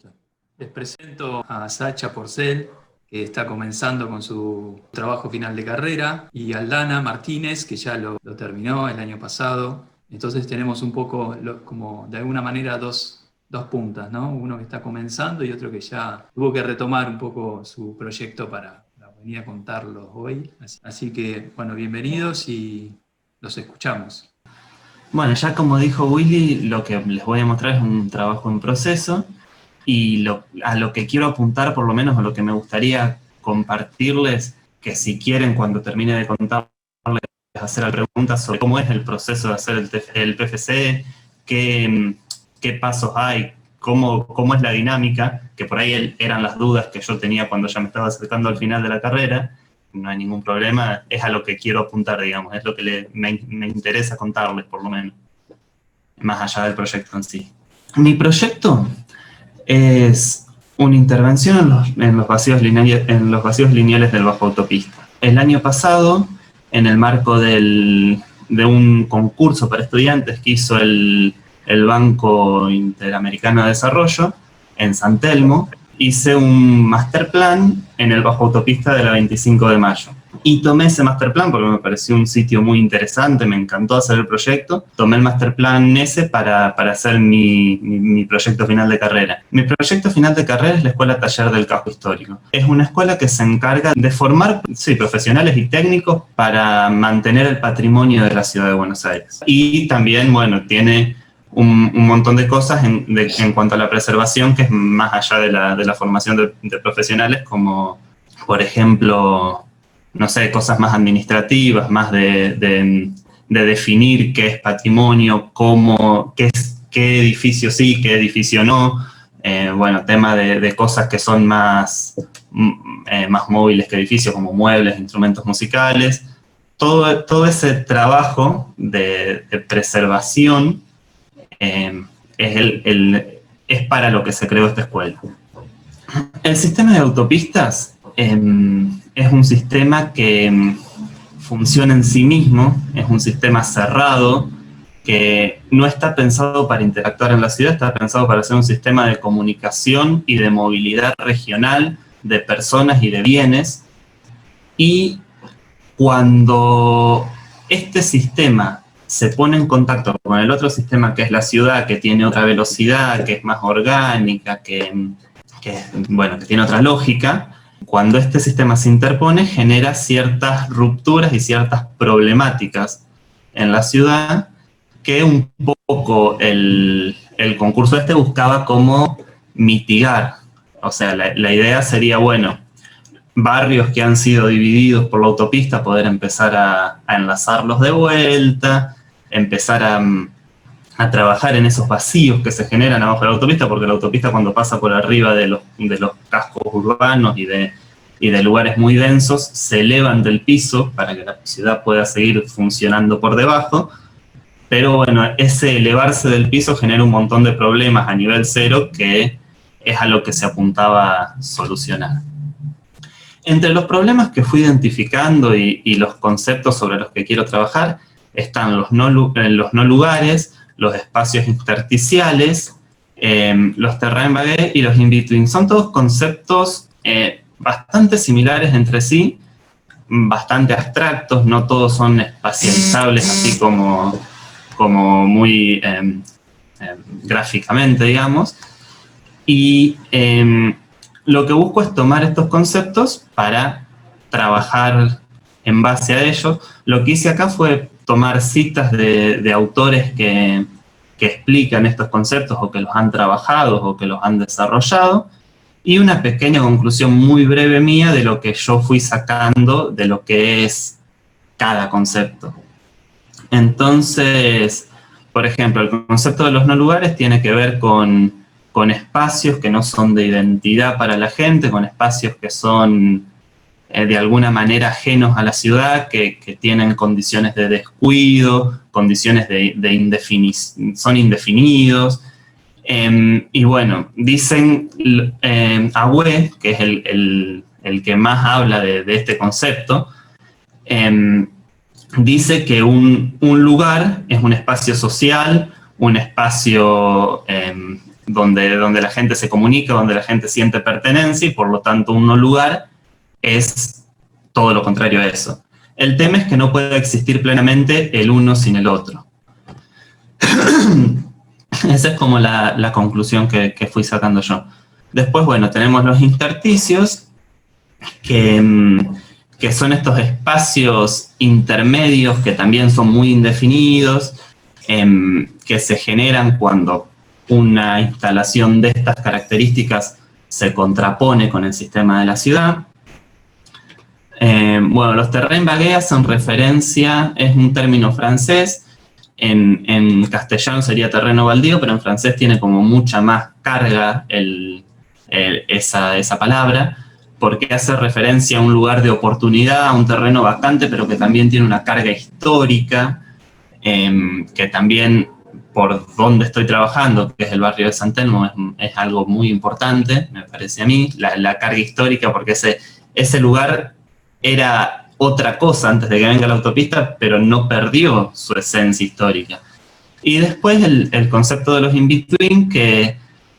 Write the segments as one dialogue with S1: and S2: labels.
S1: Listo. Les presento a Sacha Porcel, que está comenzando con su trabajo final de carrera, y Aldana Martínez, que ya lo terminó el año pasado. Entonces tenemos un poco, como de alguna manera, dos puntas, ¿no? Uno que está comenzando y otro que ya tuvo que retomar un poco su proyecto para venir a contarlo hoy. Así que, bueno, bienvenidos y los escuchamos.
S2: Bueno, ya como dijo Willy, lo que les voy a mostrar es un trabajo en proceso y a lo que quiero apuntar, por lo menos a lo que me gustaría compartirles, que si quieren cuando termine de contarles, hacer preguntas sobre cómo es el proceso de hacer el PFC, qué pasos hay, cómo es la dinámica, que por ahí eran las dudas que yo tenía cuando ya me estaba acercando al final de la carrera. No hay ningún problema, es a lo que quiero apuntar, digamos, es lo que me interesa contarles, por lo menos, más allá del proyecto en sí. Mi proyecto es una intervención en los vacíos lineales del bajo autopista. El año pasado, en el marco de un concurso para estudiantes que hizo el Banco Interamericano de Desarrollo en San Telmo, hice un master plan en el bajo autopista de la 25 de mayo. Y tomé ese master plan porque me pareció un sitio muy interesante, me encantó hacer el proyecto. Tomé el master plan ese para hacer mi proyecto final de carrera. Mi proyecto final de carrera es la Escuela Taller del Casco Histórico. Es una escuela que se encarga de formar profesionales y técnicos para mantener el patrimonio de la ciudad de Buenos Aires. Y también, bueno, tiene un montón de cosas en cuanto a la preservación, que es más allá de la formación de profesionales, como, por ejemplo, no sé, cosas más administrativas, más de definir qué es patrimonio, qué edificio sí, qué edificio no. Bueno, tema de cosas que son más móviles que edificios, como muebles, instrumentos musicales. Todo ese trabajo de preservación es para lo que se creó esta escuela. El sistema de autopistas es un sistema que funciona en sí mismo, es un sistema cerrado, que no está pensado para interactuar en la ciudad, está pensado para ser un sistema de comunicación y de movilidad regional de personas y de bienes. Y cuando este sistema se pone en contacto con el otro sistema, que es la ciudad, que tiene otra velocidad, que es más orgánica, que tiene otra lógica, cuando este sistema se interpone, genera ciertas rupturas y ciertas problemáticas en la ciudad que un poco el concurso buscaba como mitigar. O sea, la idea sería, bueno, barrios que han sido divididos por la autopista, poder empezar a enlazarlos de vuelta, empezar a trabajar en esos vacíos que se generan abajo de la autopista, porque la autopista, cuando pasa por arriba de los cascos urbanos y de lugares muy densos, se elevan del piso para que la ciudad pueda seguir funcionando por debajo. Pero bueno, ese elevarse del piso genera un montón de problemas a nivel cero, que es a lo que se apuntaba a solucionar. Entre los problemas que fui identificando y los conceptos sobre los que quiero trabajar están los no lugares, los espacios intersticiales, los terrain vagues y los in-between. Son todos conceptos bastante similares entre sí, bastante abstractos, no todos son espacializables así como muy gráficamente, digamos. Y lo que busco es tomar estos conceptos para trabajar en base a ellos. Lo que hice acá fue tomar citas de autores que explican estos conceptos, o que los han trabajado, o que los han desarrollado, y una pequeña conclusión muy breve mía de lo que yo fui sacando de lo que es cada concepto. Entonces, por ejemplo, el concepto de los no lugares tiene que ver con espacios que no son de identidad para la gente, con espacios que son de alguna manera ajenos a la ciudad, que tienen condiciones de descuido, condiciones son indefinidos. Y bueno, dicen Agüe, que es el que más habla de este concepto, dice que un lugar es un espacio social, un espacio donde la gente se comunica, donde la gente siente pertenencia y por lo tanto un no lugar es todo lo contrario a eso. El tema es que no puede existir plenamente el uno sin el otro. Esa es como la conclusión que fui sacando yo. Después, bueno, tenemos los intersticios, que son estos espacios intermedios que también son muy indefinidos, que se generan cuando una instalación de estas características se contrapone con el sistema de la ciudad. Bueno, los terrains vagués hacen referencia, es un término francés, en castellano sería terreno baldío, pero en francés tiene como mucha más carga esa palabra, porque hace referencia a un lugar de oportunidad, a un terreno vacante, pero que también tiene una carga histórica, que también por donde estoy trabajando, que es el barrio de San Telmo, es algo muy importante, me parece a mí, la carga histórica, porque ese lugar era otra cosa antes de que venga la autopista, pero no perdió su esencia histórica. Y después el concepto de los in-between, que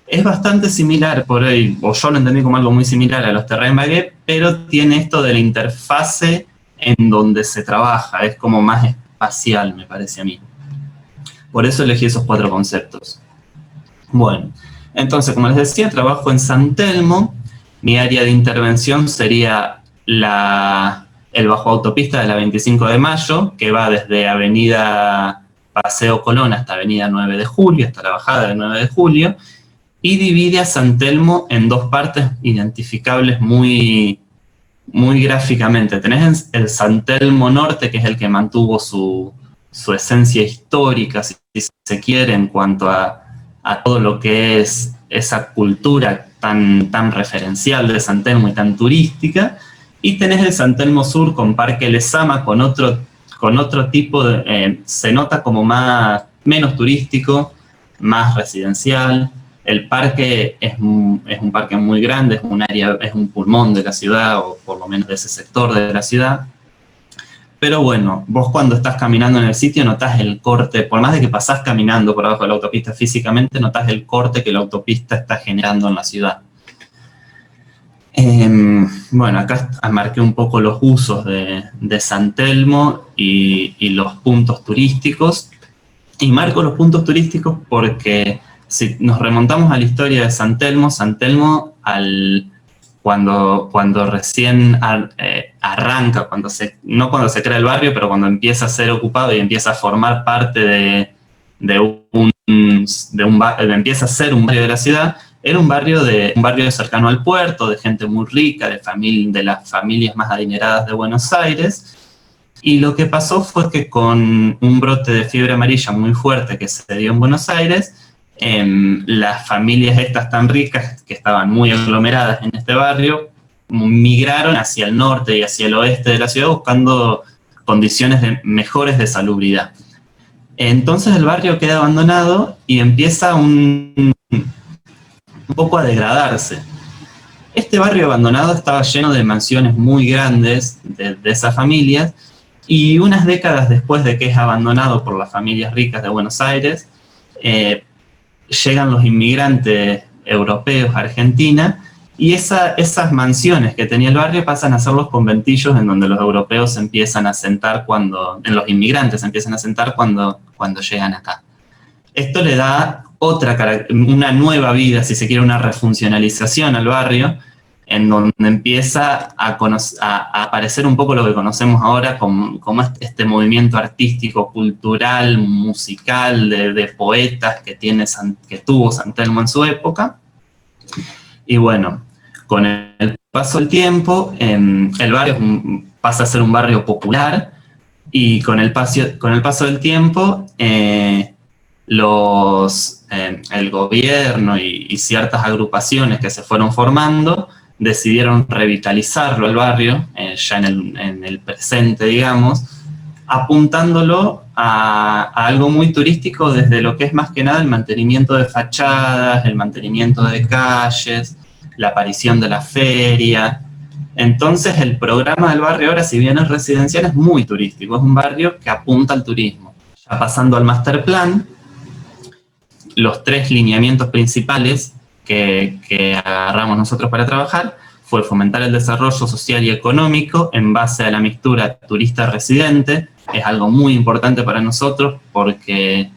S2: es bastante similar por ahí, o yo lo entendí como algo muy similar a los terrains vagués, pero tiene esto de la interfase en donde se trabaja, es como más espacial, me parece a mí. Por eso elegí esos 4 conceptos. Bueno, entonces, como les decía, trabajo en San Telmo. Mi área de intervención sería el bajo autopista de la 25 de Mayo, que va desde Avenida Paseo Colón hasta Avenida 9 de Julio, hasta la bajada de 9 de Julio, y divide a San Telmo en 2 partes identificables muy, muy gráficamente. Tenés el San Telmo Norte, que es el que mantuvo su esencia histórica, si se quiere, en cuanto a todo lo que es esa cultura tan referencial de San Telmo y tan turística. Y tenés el San Telmo Sur con Parque Lezama, con otro tipo de... se nota como menos turístico, más residencial. El parque es un parque muy grande, es un pulmón de la ciudad, o por lo menos de ese sector de la ciudad. Pero bueno, vos cuando estás caminando en el sitio notás el corte, por más de que pasás caminando por abajo de la autopista físicamente, notás el corte que la autopista está generando en la ciudad. Bueno, acá marqué un poco los usos de San Telmo y los puntos turísticos. Y marco los puntos turísticos porque si nos remontamos a la historia de San Telmo, cuando recién arranca, no cuando se crea el barrio, pero cuando empieza a ser ocupado y empieza a formar parte empieza a ser un barrio de la ciudad, era un barrio cercano al puerto, de gente muy rica, de las familias más adineradas de Buenos Aires. Y lo que pasó fue que con un brote de fiebre amarilla muy fuerte que se dio en Buenos Aires, las familias estas tan ricas, que estaban muy aglomeradas en este barrio, migraron hacia el norte y hacia el oeste de la ciudad buscando condiciones mejores de salubridad. Entonces el barrio queda abandonado y empieza un poco a degradarse. Este barrio abandonado estaba lleno de mansiones muy grandes de esas familias, y unas décadas después de que es abandonado por las familias ricas de Buenos Aires, llegan los inmigrantes europeos a Argentina, y esas mansiones que tenía el barrio pasan a ser los conventillos en donde los europeos empiezan a asentar los inmigrantes empiezan a asentar cuando llegan acá. Esto le da una nueva vida, si se quiere, una refuncionalización al barrio, en donde empieza a aparecer un poco lo que conocemos ahora como este movimiento artístico, cultural, musical, de poetas que tuvo San Telmo en su época. Y bueno, con el paso del tiempo, el barrio pasa a ser un barrio popular, y con el paso del tiempo, el gobierno y ciertas agrupaciones que se fueron formando decidieron revitalizarlo el barrio, ya en el presente, digamos, apuntándolo a algo muy turístico desde lo que es más que nada el mantenimiento de fachadas, el mantenimiento de calles, la aparición de la feria. Entonces el programa del barrio ahora, si bien es residencial, es muy turístico, es un barrio que apunta al turismo. Ya pasando al master plan, los 3 lineamientos principales que agarramos nosotros para trabajar fue fomentar el desarrollo social y económico en base a la mixtura turista-residente. Es algo muy importante para nosotros porque,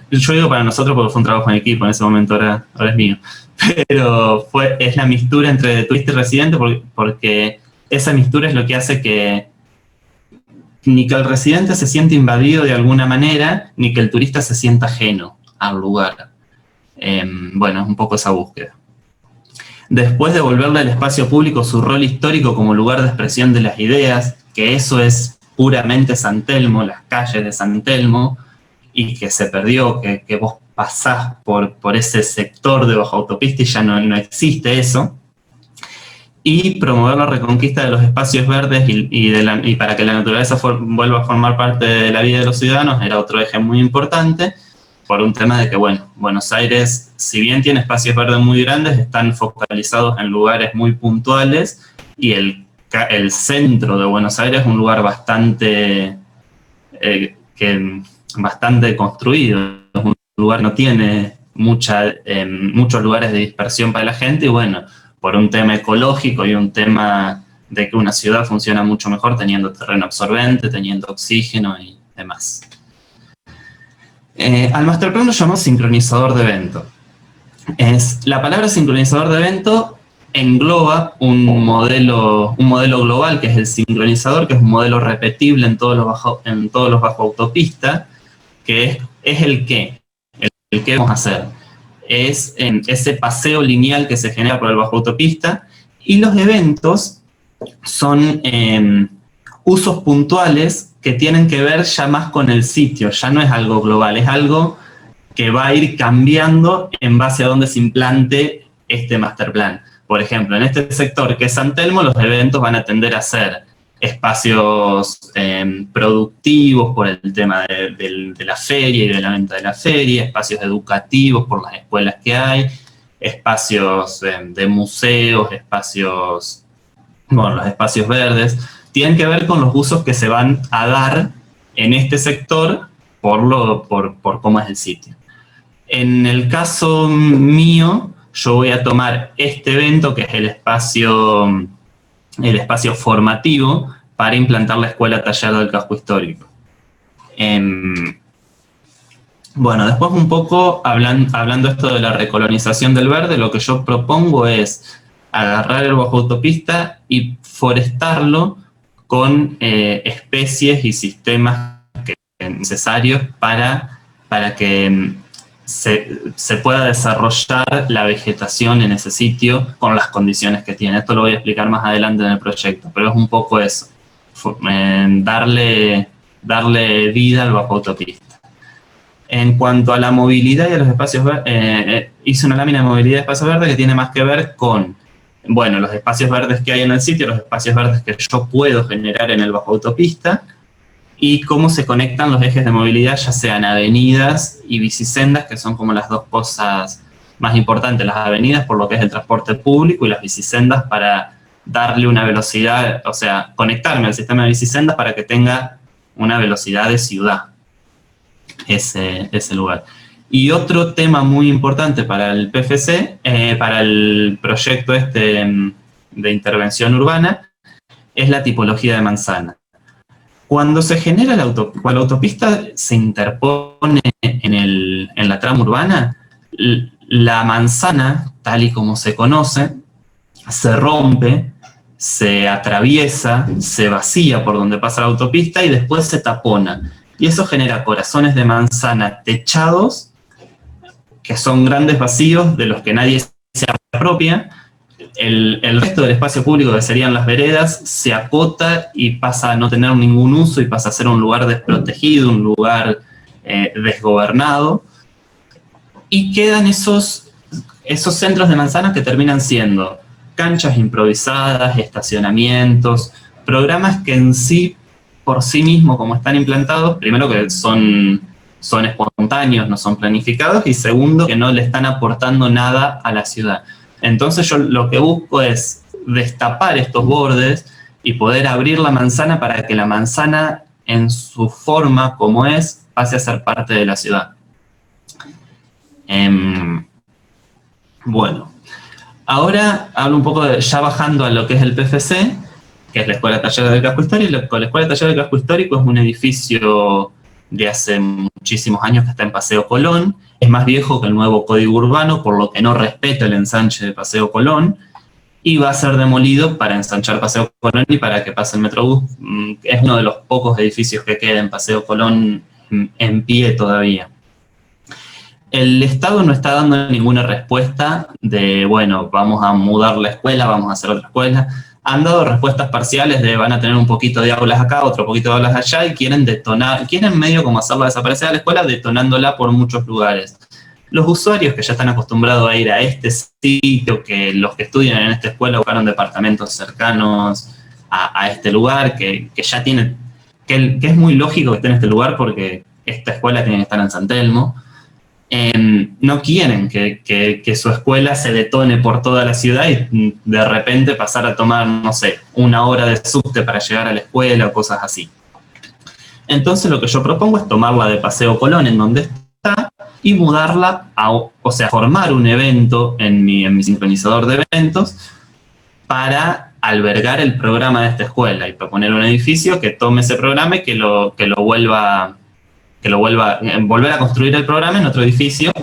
S2: yo digo para nosotros porque fue un trabajo en equipo en ese momento, ahora es mío, pero es la mixtura entre turista y residente porque esa mixtura es lo que hace que ni que el residente se sienta invadido de alguna manera, ni que el turista se sienta ajeno al lugar. Bueno, es un poco esa búsqueda. Después, devolverle al espacio público su rol histórico como lugar de expresión de las ideas, que eso es puramente San Telmo, las calles de San Telmo, y que se perdió, que vos pasás por ese sector de baja autopista y ya no existe eso. Y promover la reconquista de los espacios verdes y para que la naturaleza vuelva a formar parte de la vida de los ciudadanos era otro eje muy importante, por un tema de que, bueno, Buenos Aires, si bien tiene espacios verdes muy grandes, están focalizados en lugares muy puntuales, y el centro de Buenos Aires es un lugar bastante construido, es un lugar que no tiene muchos lugares de dispersión para la gente, y bueno, por un tema ecológico y un tema de que una ciudad funciona mucho mejor teniendo terreno absorbente, teniendo oxígeno y demás. Al masterplan lo llamamos sincronizador de evento. La palabra sincronizador de evento engloba un modelo global que es el sincronizador, que es un modelo repetible en todos los bajo autopista, que es el que vamos a hacer. Es ese paseo lineal que se genera por el bajo autopista, y los eventos son usos puntuales que tienen que ver ya más con el sitio, ya no es algo global, es algo que va a ir cambiando en base a dónde se implante este master plan. Por ejemplo, en este sector que es San Telmo, los eventos van a tender a ser espacios productivos por el tema de la feria y de la venta de la feria, espacios educativos por las escuelas que hay, espacios de museos, los espacios verdes, tienen que ver con los usos que se van a dar en este sector por cómo es el sitio. En el caso mío, yo voy a tomar este evento, que es el espacio formativo, para implantar la escuela taller del casco histórico. Bueno, después un poco, hablando esto de la recolonización del verde, lo que yo propongo es agarrar el bajo autopista y forestarlo con especies y sistemas necesarios para que se pueda desarrollar la vegetación en ese sitio con las condiciones que tiene. Esto lo voy a explicar más adelante en el proyecto, pero es un poco eso, darle vida al bajo autopista. En cuanto a la movilidad y a los espacios verdes, hice una lámina de movilidad de espacios verdes que tiene más que ver con, bueno, los espacios verdes que hay en el sitio, los espacios verdes que yo puedo generar en el bajo autopista, y cómo se conectan los ejes de movilidad, ya sean avenidas y bicisendas, que son como las dos cosas más importantes. Las avenidas por lo que es el transporte público, y las bicisendas para darle una velocidad, o sea, conectarme al sistema de bicisendas para que tenga una velocidad de ciudad, ese lugar. Y otro tema muy importante para el PFC, para el proyecto de intervención urbana, es la tipología de manzana. Cuando se genera cuando la autopista se interpone en la trama urbana, la manzana, tal y como se conoce, se rompe, se atraviesa, se vacía por donde pasa la autopista y después se tapona. Y eso genera corazones de manzana techados, que son grandes vacíos de los que nadie se apropia. El resto del espacio público, que serían las veredas, se acota y pasa a no tener ningún uso y pasa a ser un lugar desprotegido, un lugar desgobernado. Y quedan esos centros de manzanas que terminan siendo canchas improvisadas, estacionamientos, programas que en sí, por sí mismos, como están implantados, primero que son espontáneos, no son planificados, y segundo, que no le están aportando nada a la ciudad. Entonces yo lo que busco es destapar estos bordes y poder abrir la manzana para que la manzana, en su forma como es, pase a ser parte de la ciudad. Em, bueno, ahora hablo un poco ya bajando a lo que es el PFC, que es la Escuela de Taller del Casco Histórico. La Escuela de Taller del Casco Histórico es un edificio de hace muchísimos años que está en Paseo Colón. Es más viejo que el nuevo Código Urbano, por lo que no respeta el ensanche de Paseo Colón, y va a ser demolido para ensanchar Paseo Colón y para que pase el Metrobús. Es uno de los pocos edificios que queda en Paseo Colón en pie todavía. El Estado no está dando ninguna respuesta de, bueno, vamos a mudar la escuela, vamos a hacer otra escuela. Han dado respuestas parciales de van a tener un poquito de aulas acá, otro poquito de aulas allá, y quieren detonar, quieren medio como hacerla desaparecer a la escuela, detonándola por muchos lugares. Los usuarios que ya están acostumbrados a ir a este sitio, que los que estudian en esta escuela buscaron departamentos cercanos a este lugar, que ya tienen, que es muy lógico que esté en este lugar porque esta escuela tiene que estar en San Telmo. No quieren que su escuela se detone por toda la ciudad y de repente pasar a tomar, no sé, 1 hora de subte para llegar a la escuela o cosas así. Entonces lo que yo propongo es tomarla de Paseo Colón, en donde está, y mudarla, o sea, formar un evento en mi sincronizador de eventos para albergar el programa de esta escuela y proponer un edificio que tome ese programa y que lo vuelva volver a construir el programa en otro edificio,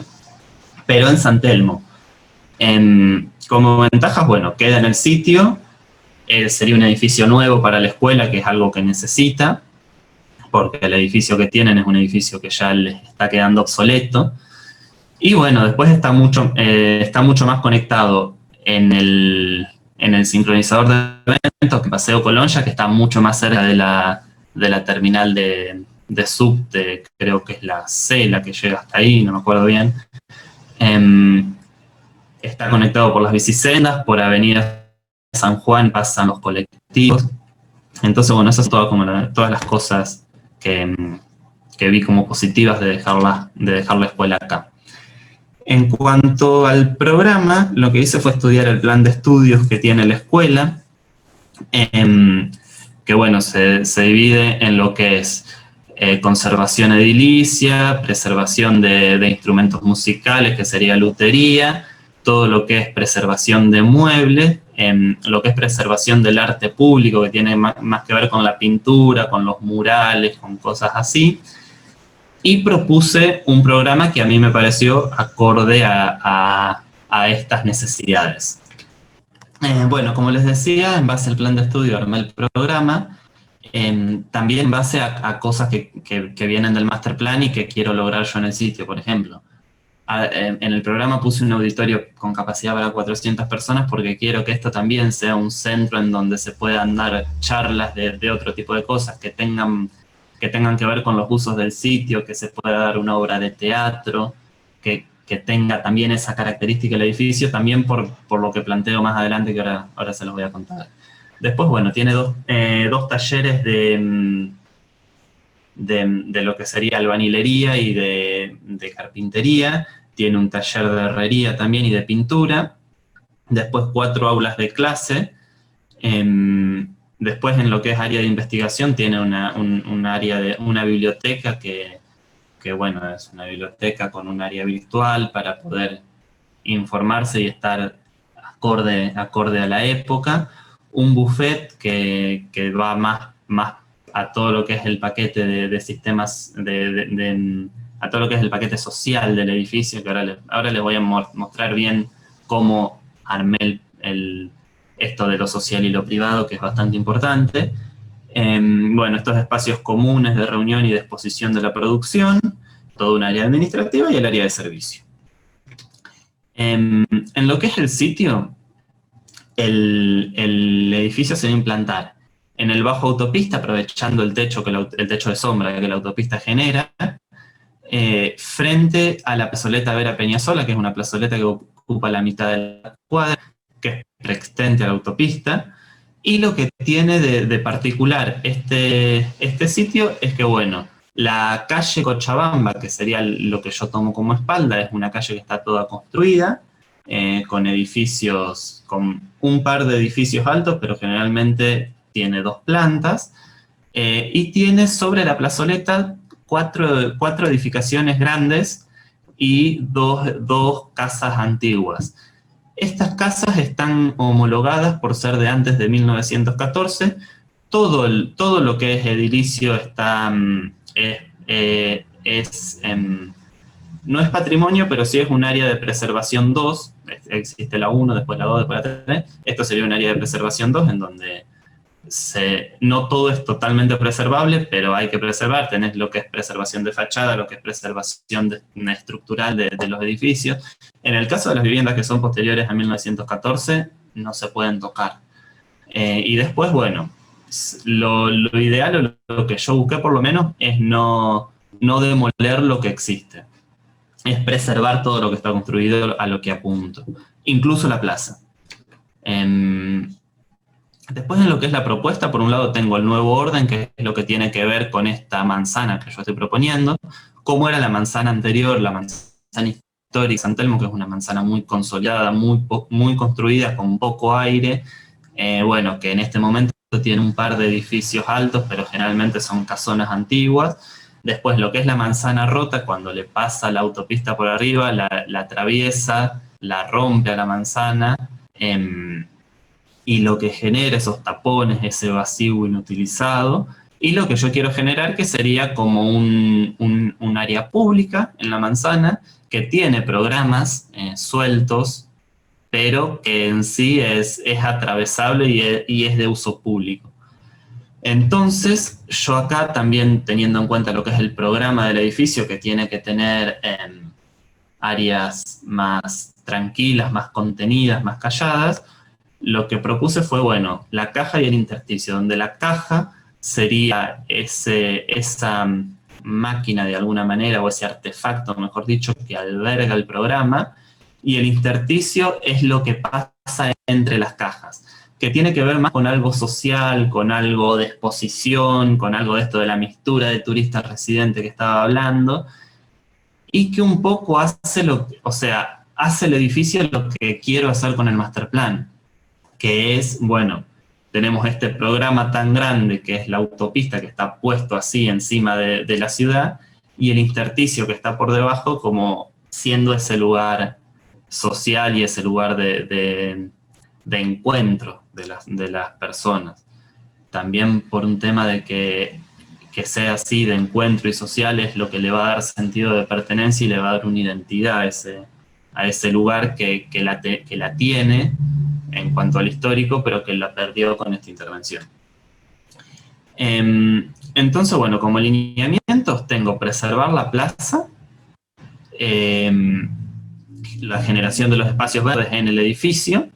S2: pero en San Telmo. Como ventajas, bueno, queda en el sitio, sería un edificio nuevo para la escuela, que es algo que necesita, porque el edificio que tienen es un edificio que ya les está quedando obsoleto. Y bueno, después está mucho más conectado en el sincronizador de eventos que Paseo Colón, ya que está mucho más cerca de la terminal de subte, creo que es la C, la que llega hasta ahí, no me acuerdo bien. Está conectado por las bicisendas, por Avenida San Juan pasan los colectivos. Entonces, bueno, esas son todas las cosas que vi como positivas de dejar la escuela acá. En cuanto al programa, lo que hice fue estudiar el plan de estudios que tiene la escuela, que bueno, se divide en lo que es conservación edilicia, preservación de instrumentos musicales, que sería lutería, todo lo que es preservación de muebles, lo que es preservación del arte público, que tiene más que ver con la pintura, con los murales, con cosas así. Y propuse un programa que a mí me pareció acorde a estas necesidades. Bueno, como les decía, en base al plan de estudio armé el programa, también en base a cosas que vienen del master plan y que quiero lograr yo en el sitio, por ejemplo. En el programa puse un auditorio con capacidad para 400 personas porque quiero que esto también sea un centro en donde se puedan dar charlas de otro tipo de cosas que tengan que ver con los usos del sitio, que se pueda dar una obra de teatro, que tenga también esa característica el edificio, también por lo que planteo más adelante, que ahora se los voy a contar. Después, bueno, tiene dos talleres de lo que sería albañilería y de carpintería. Tiene un taller de herrería también y de pintura. Después 4 aulas de clase. Después, en lo que es área de investigación, tiene una biblioteca que, bueno, es una biblioteca con un área virtual para poder informarse y estar acorde a la época. Un buffet que va más a todo lo que es el paquete de sistemas, a todo lo que es el paquete social del edificio, que ahora les voy a mostrar bien cómo armé esto de lo social y lo privado, que es bastante importante. Bueno, estos espacios comunes de reunión y de exposición de la producción, todo un área administrativa y el área de servicio. En lo que es el sitio, el edificio se va a implantar en el bajo autopista, aprovechando el techo de sombra que la autopista genera, frente a la plazoleta Vera Peñasola, que es una plazoleta que ocupa la mitad de la cuadra, que es preexistente a la autopista. Y lo que tiene de particular este sitio es que, bueno, la calle Cochabamba, que sería lo que yo tomo como espalda, es una calle que está toda construida, con edificios, con un par de edificios altos, pero generalmente tiene 2 plantas, y tiene sobre la plazoleta cuatro edificaciones grandes y dos casas antiguas. Estas casas están homologadas por ser de antes de 1914. Todo lo que es edilicio está, no es patrimonio, pero sí es un área de preservación 2. Existe la 1, después la 2, después la 3. Esto sería un área de preservación 2 en donde no todo es totalmente preservable, pero hay que preservar. Tenés lo que es preservación de fachada, lo que es preservación estructural de los edificios. En el caso de las viviendas que son posteriores a 1914, no se pueden tocar. Y después, bueno, lo ideal, o lo que yo busqué por lo menos, es no demoler lo que existe. Es preservar todo lo que está construido, a lo que apunto. Incluso la plaza. Después, en lo que es la propuesta, por un lado tengo el nuevo orden, que es lo que tiene que ver con esta manzana que yo estoy proponiendo. Cómo era la manzana anterior, la manzana histórica San Telmo, que es una manzana muy consolidada, muy construida, con poco aire. Bueno, que en este momento tiene un par de edificios altos, pero generalmente son casonas antiguas. Después, lo que es la manzana rota, cuando le pasa la autopista por arriba, la atraviesa, la rompe a la manzana, y lo que genera esos tapones, ese vacío inutilizado, y lo que yo quiero generar, que sería como un área pública en la manzana, que tiene programas sueltos, pero que en sí es atravesable y es de uso público. Entonces, yo acá también, teniendo en cuenta lo que es el programa del edificio, que tiene que tener áreas más tranquilas, más contenidas, más calladas, lo que propuse fue, bueno, la caja y el intersticio, donde la caja sería esa máquina de alguna manera, o ese artefacto, mejor dicho, que alberga el programa, y el intersticio es lo que pasa entre las cajas, que tiene que ver más con algo social, con algo de exposición, con algo de esto de la mixtura de turista residente que estaba hablando, y que un poco hace el edificio lo que quiero hacer con el master plan, que es, bueno, tenemos este programa tan grande que es la autopista que está puesto así encima de la ciudad, y el intersticio que está por debajo como siendo ese lugar social y ese lugar de encuentro de las personas. También por un tema de que sea así, de encuentro y social, es lo que le va a dar sentido de pertenencia y le va a dar una identidad a ese lugar que la tiene en cuanto al histórico, pero que la perdió con esta intervención. Entonces, bueno, como lineamientos tengo preservar la plaza, la generación de los espacios verdes en el edificio,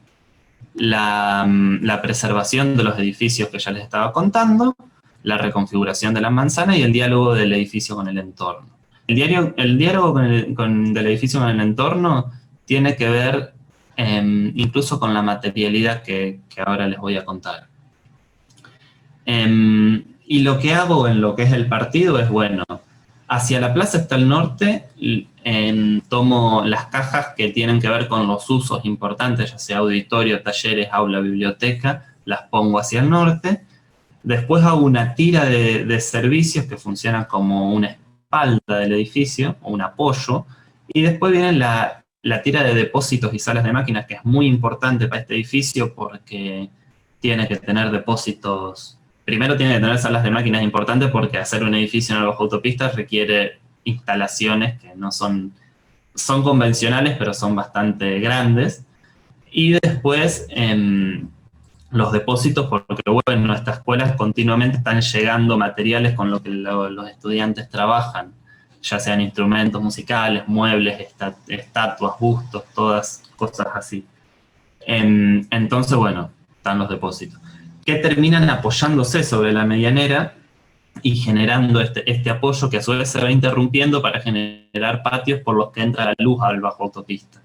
S2: la preservación de los edificios que ya les estaba contando, la reconfiguración de la manzana y el diálogo del edificio con el entorno. El diálogo del edificio con el entorno tiene que ver incluso con la materialidad que ahora les voy a contar. Y lo que hago en lo que es el partido es, bueno, hacia la plaza está el norte, tomo las cajas que tienen que ver con los usos importantes, ya sea auditorio, talleres, aula, biblioteca, las pongo hacia el norte. Después hago una tira de servicios que funcionan como una espalda del edificio, o un apoyo, y después viene la tira de depósitos y salas de máquinas, que es muy importante para este edificio porque tiene que tener depósitos. Primero tiene que tener salas de máquinas importantes porque hacer un edificio en la baja autopista requiere instalaciones que no son convencionales, pero son bastante grandes. Y después los depósitos, porque bueno, estas escuelas continuamente están llegando materiales con lo que los estudiantes trabajan, ya sean instrumentos musicales, muebles, estatuas, bustos, todas cosas así. Entonces, bueno, están los depósitos, que terminan apoyándose sobre la medianera y generando este apoyo que a su vez se va interrumpiendo para generar patios por los que entra la luz al bajo autopista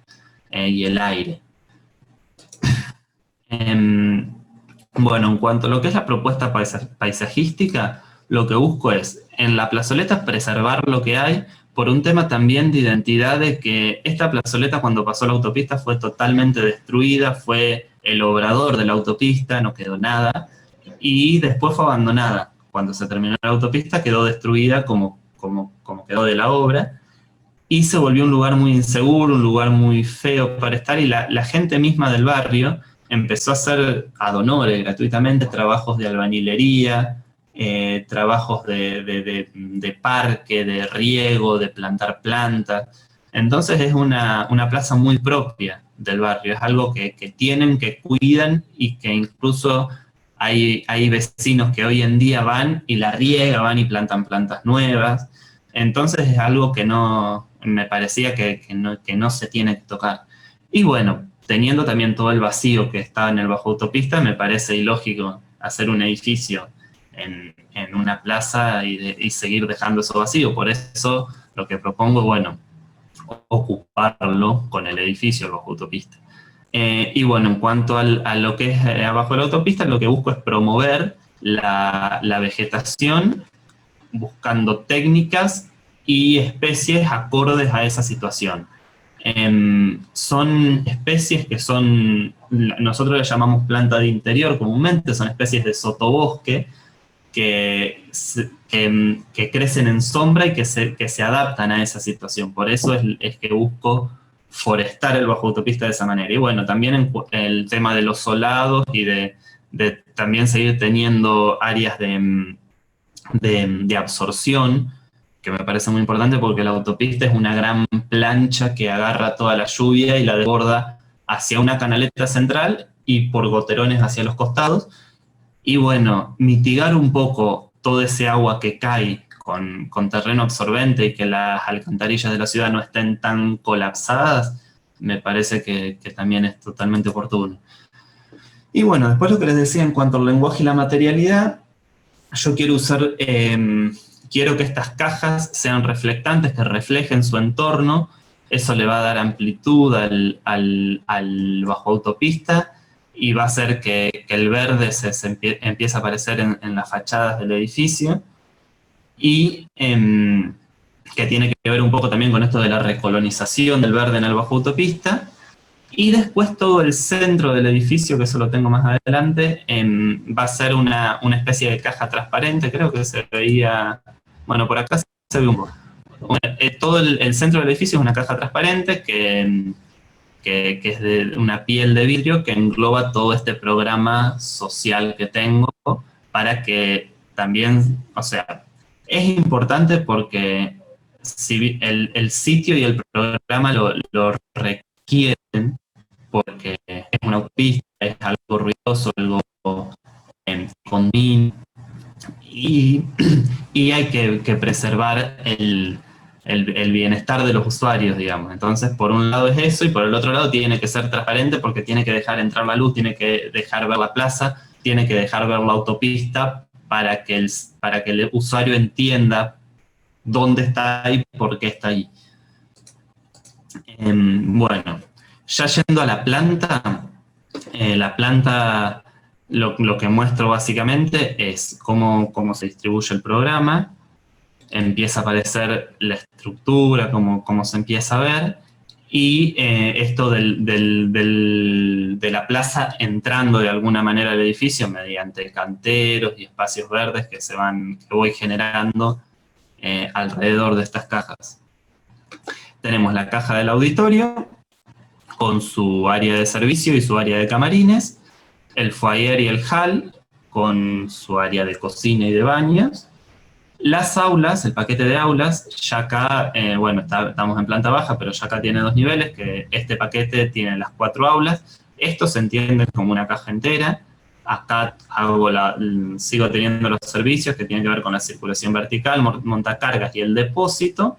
S2: y el aire. Bueno, en cuanto a lo que es la propuesta paisajística, lo que busco es, en la plazoleta, preservar lo que hay, por un tema también de identidad, de que esta plazoleta cuando pasó la autopista fue totalmente destruida, fue el obrador de la autopista, no quedó nada, y después fue abandonada. Cuando se terminó la autopista quedó destruida como quedó de la obra, y se volvió un lugar muy inseguro, un lugar muy feo para estar, y la gente misma del barrio empezó a hacer ad honorem, gratuitamente, trabajos de albañilería, trabajos de parque, de riego, de plantar plantas. Entonces es una plaza muy propia del barrio, es algo que tienen, que cuidan, y que incluso hay vecinos que hoy en día van y la riegan, van y plantan plantas nuevas. Entonces es algo que no, me parecía que no se tiene que tocar. Y bueno, teniendo también todo el vacío que estaba en el Bajo Autopista, me parece ilógico hacer un edificio en una plaza y seguir dejando eso vacío. Por eso lo que propongo, bueno, ocuparlo con el edificio, el Bajo Autopista. Y bueno, en cuanto a lo que es abajo de la autopista, lo que busco es promover la vegetación, buscando técnicas y especies acordes a esa situación. Son especies que nosotros le llamamos planta de interior comúnmente, son especies de sotobosque que crecen en sombra y que se adaptan a esa situación. Por eso es que busco forestar el Bajo Autopista de esa manera. Y bueno, también el tema de los solados y de también seguir teniendo áreas de absorción, que me parece muy importante porque la autopista es una gran plancha que agarra toda la lluvia y la desborda hacia una canaleta central y por goterones hacia los costados. Y bueno, mitigar un poco todo ese agua que cae con terreno absorbente y que las alcantarillas de la ciudad no estén tan colapsadas, me parece que también es totalmente oportuno. Y bueno, después lo que les decía en cuanto al lenguaje y la materialidad, yo quiero quiero que estas cajas sean reflectantes, que reflejen su entorno. Eso le va a dar amplitud al Bajo Autopista y va a hacer que el verde empiece a aparecer en las fachadas del edificio, y que tiene que ver un poco también con esto de la recolonización del verde en el Bajo Autopista. Y después todo el centro del edificio, que eso lo tengo más adelante, va a ser una especie de caja transparente, creo que se veía, bueno, por acá se ve un poco. Todo el centro del edificio es una caja transparente que es de una piel de vidrio que engloba todo este programa social que tengo, para que también, o sea, es importante porque si el sitio y el programa lo requieren, porque es una autopista, es algo ruidoso, algo continuo, y hay que preservar el bienestar de los usuarios, digamos. Entonces, por un lado es eso, y por el otro lado tiene que ser transparente porque tiene que dejar entrar la luz, tiene que dejar ver la plaza, tiene que dejar ver la autopista para que el usuario entienda dónde está y por qué está ahí. Bueno, ya yendo a la planta lo que muestro básicamente es cómo se distribuye el programa. Empieza a aparecer la estructura, cómo se empieza a ver, y esto de la plaza entrando de alguna manera al edificio mediante canteros y espacios verdes que voy generando alrededor de estas cajas. Tenemos la caja del auditorio con su área de servicio y su área de camarines, el foyer y el hall con su área de cocina y de baños. Las aulas, el paquete de aulas, ya acá, bueno, estamos en planta baja, pero ya acá tiene 2 niveles, que este paquete tiene las 4 aulas. Esto se entiende como una caja entera. Acá sigo teniendo los servicios que tienen que ver con la circulación vertical, montacargas y el depósito.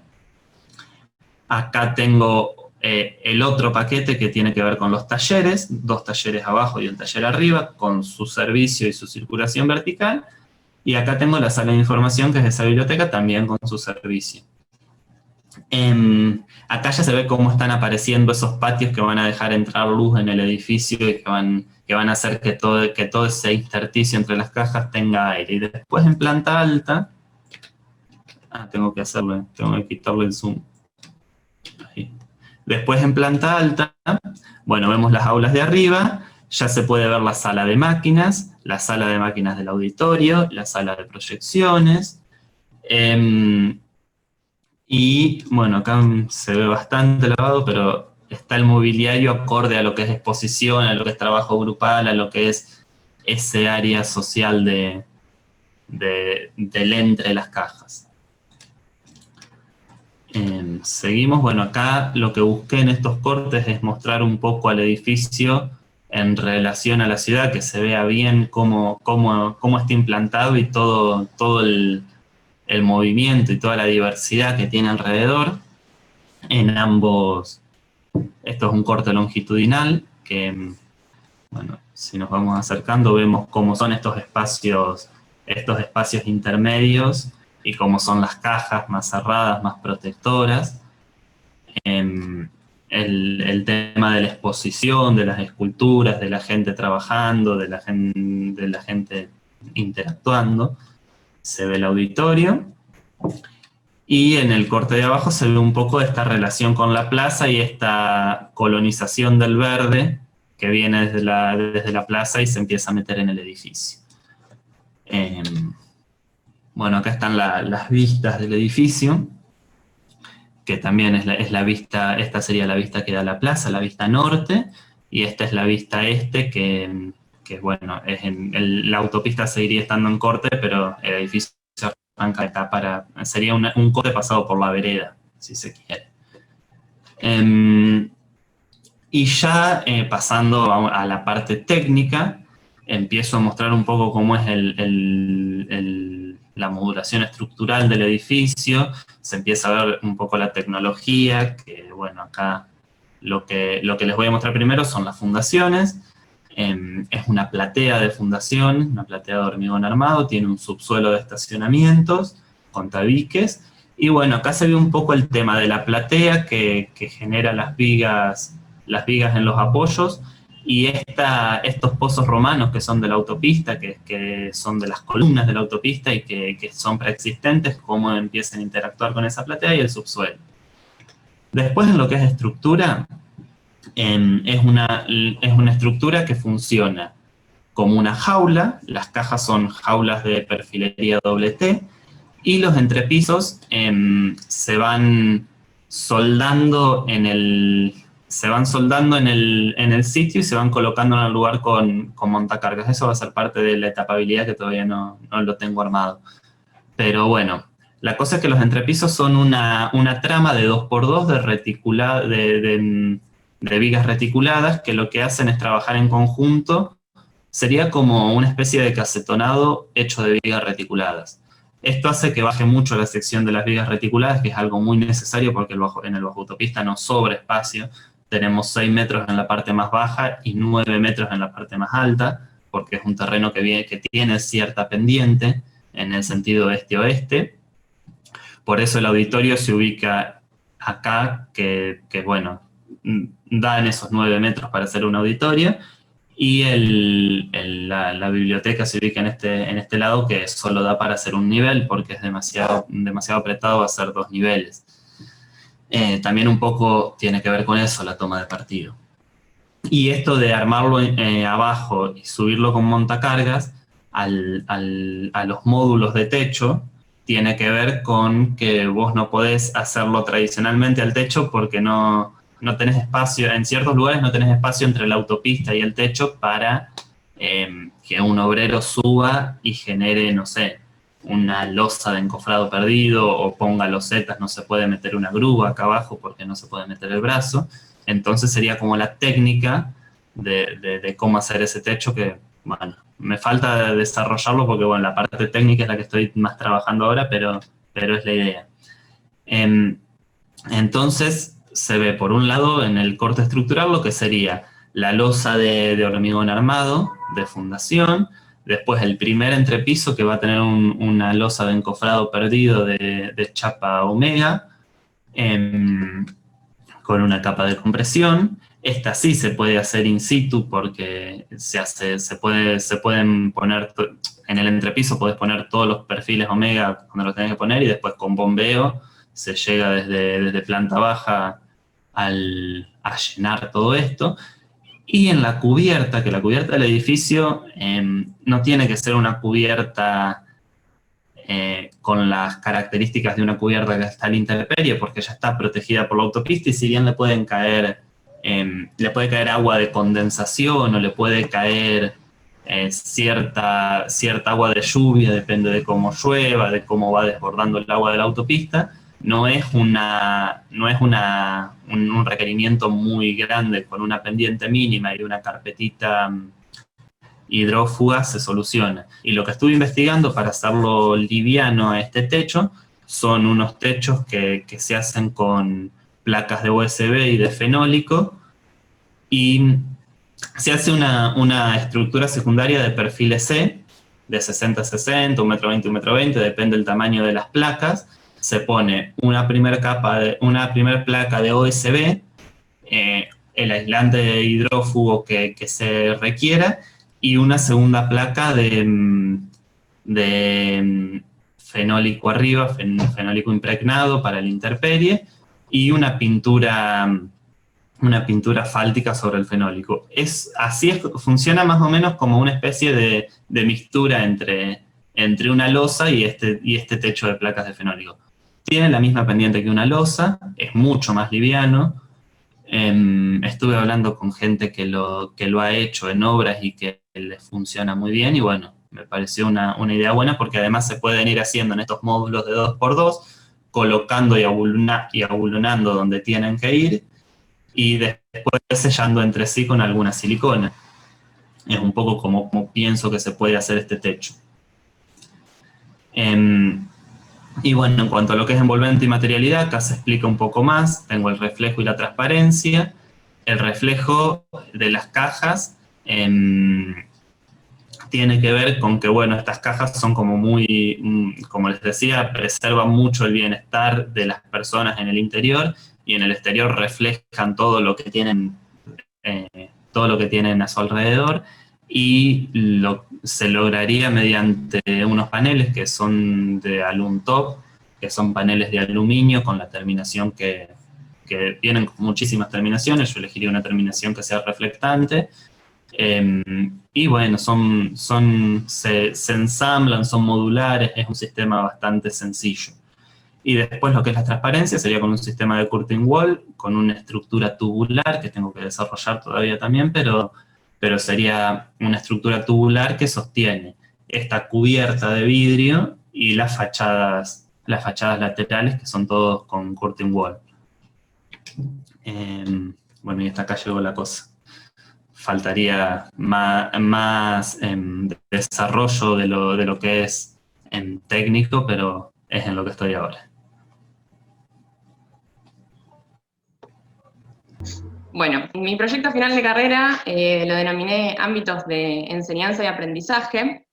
S2: Acá tengo el otro paquete que tiene que ver con los talleres, 2 talleres abajo y un taller arriba, con su servicio y su circulación vertical. Y acá tengo la sala de información, que es esa biblioteca, también con su servicio. Acá ya se ve cómo están apareciendo esos patios que van a dejar entrar luz en el edificio y que van a hacer que todo ese intersticio entre las cajas tenga aire. Y después en planta alta, tengo que quitarle el zoom. Ahí. Después en planta alta, bueno, vemos las aulas de arriba, ya se puede ver la sala de máquinas del auditorio, la sala de proyecciones, Y bueno, acá se ve bastante lavado, pero está el mobiliario acorde a lo que es exposición, a lo que es trabajo grupal, a lo que es ese área social del entre las cajas. Seguimos, bueno, acá lo que busqué en estos cortes es mostrar un poco al edificio en relación a la ciudad, que se vea bien cómo está implantado y todo el movimiento y toda la diversidad que tiene alrededor en ambos. Esto es un corte longitudinal que, bueno, si nos vamos acercando vemos cómo son estos espacios intermedios y cómo son las cajas más cerradas, más protectoras. El tema de la exposición, de las esculturas, de la gente trabajando, de la gente interactuando. Se ve el auditorio. Y en el corte de abajo se ve un poco esta relación con la plaza y esta colonización del verde que viene desde la plaza y se empieza a meter en el edificio. Bueno, acá están las vistas del edificio, que también es la vista, esta sería la vista que da la plaza, la vista norte, y esta es la vista este, que bueno, la autopista seguiría estando en corte, pero el edificio arranca acá sería un corte pasado por la vereda, si se quiere. Y ya pasando a la parte técnica, empiezo a mostrar un poco cómo es la modulación estructural del edificio, se empieza a ver un poco la tecnología, que bueno, acá lo que les voy a mostrar primero son las fundaciones. Es una platea de fundación, una platea de hormigón armado, tiene un subsuelo de estacionamientos con tabiques, y bueno, acá se ve un poco el tema de la platea que genera las vigas en los apoyos, y estos pozos romanos que son de la autopista, que son de las columnas de la autopista y que son preexistentes, cómo empiezan a interactuar con esa platea y el subsuelo. Después, en lo que es estructura, es una estructura que funciona como una jaula, las cajas son jaulas de perfilería doble T, y los entrepisos se van soldando en el sitio y se van colocando en el lugar con montacargas. Eso va a ser parte de la etapabilidad que todavía no lo tengo armado. Pero bueno, la cosa es que los entrepisos son una trama de 2x2 de vigas reticuladas, que lo que hacen es trabajar en conjunto. Sería como una especie de casetonado hecho de vigas reticuladas. Esto hace que baje mucho la sección de las vigas reticuladas, que es algo muy necesario porque en el bajo autopista no sobra espacio. Tenemos 6 metros en la parte más baja y 9 metros en la parte más alta, porque es un terreno que tiene cierta pendiente en el sentido este-oeste. Por eso el auditorio se ubica acá, que bueno, da en esos 9 metros para hacer un auditorio, y la biblioteca se ubica en este lado, que solo da para hacer un nivel, porque es demasiado apretado hacer 2 niveles. También un poco tiene que ver con eso, la toma de partido. Y esto de armarlo abajo y subirlo con montacargas a los módulos de techo, tiene que ver con que vos no podés hacerlo tradicionalmente al techo porque no tenés espacio, en ciertos lugares no tenés espacio entre la autopista y el techo para que un obrero suba y genere, no sé, una losa de encofrado perdido o ponga losetas, no se puede meter una grúa acá abajo porque no se puede meter el brazo. Entonces sería como la técnica de cómo hacer ese techo que, bueno, me falta desarrollarlo porque, bueno, la parte técnica es la que estoy más trabajando ahora, pero es la idea. Entonces se ve por un lado en el corte estructural lo que sería la losa de hormigón armado, de fundación, después el primer entrepiso que va a tener una losa de encofrado perdido de chapa omega, con una capa de compresión. Esta sí se puede hacer in situ porque se pueden poner, en el entrepiso podés poner todos los perfiles omega cuando los tenés que poner, y después con bombeo se llega desde planta baja a llenar todo esto. Y en la cubierta, que la cubierta del edificio no tiene que ser una cubierta con las características de una cubierta que está a la intemperie, porque ya está protegida por la autopista, y si bien le puede caer agua de condensación o le puede caer cierta agua de lluvia, depende de cómo llueva, de cómo va desbordando el agua de la autopista, no es un requerimiento muy grande. Con una pendiente mínima y una carpetita hidrófuga se soluciona. Y lo que estuve investigando para hacerlo liviano a este techo son unos techos que se hacen con placas de USB y de fenólico, y se hace una estructura secundaria de perfiles C, de 60-60, 1,20 m, 1,20 m, depende del tamaño de las placas. Se pone una primera placa de OSB, el aislante hidrófugo que se requiera, y una segunda placa de fenólico arriba, fenólico impregnado para la intemperie, y una pintura fáltica sobre el fenólico. Funciona más o menos como una especie de mixtura entre una losa y este techo de placas de fenólico. Tiene la misma pendiente que una losa, es mucho más liviano. Estuve hablando con gente que lo ha hecho en obras y que les funciona muy bien, y bueno, me pareció una idea buena, porque además se pueden ir haciendo en estos módulos de 2x2, colocando y abulonando donde tienen que ir, y después sellando entre sí con alguna silicona. Es un poco como pienso que se puede hacer este techo. Y bueno, en cuanto a lo que es envolvente y materialidad, acá se explica un poco más. Tengo el reflejo y la transparencia. El reflejo de las cajas tiene que ver con que, bueno, estas cajas son como como les decía, preservan mucho el bienestar de las personas en el interior, y en el exterior reflejan todo lo que tienen a su alrededor, y se lograría mediante unos paneles que son de Alumtop, que son paneles de aluminio con la terminación que vienen con muchísimas terminaciones. Yo elegiría una terminación que sea reflectante. Y bueno, se ensamblan, son modulares, es un sistema bastante sencillo. Y después lo que es la transparencia sería con un sistema de curtain wall, con una estructura tubular que tengo que desarrollar todavía también, pero sería una estructura tubular que sostiene esta cubierta de vidrio y las fachadas laterales, que son todos con curtain wall. Bueno, y hasta acá llegó la cosa. Faltaría más desarrollo de lo que es técnico, pero es en lo que estoy ahora.
S3: Bueno, mi proyecto final de carrera lo denominé ámbitos de enseñanza y aprendizaje.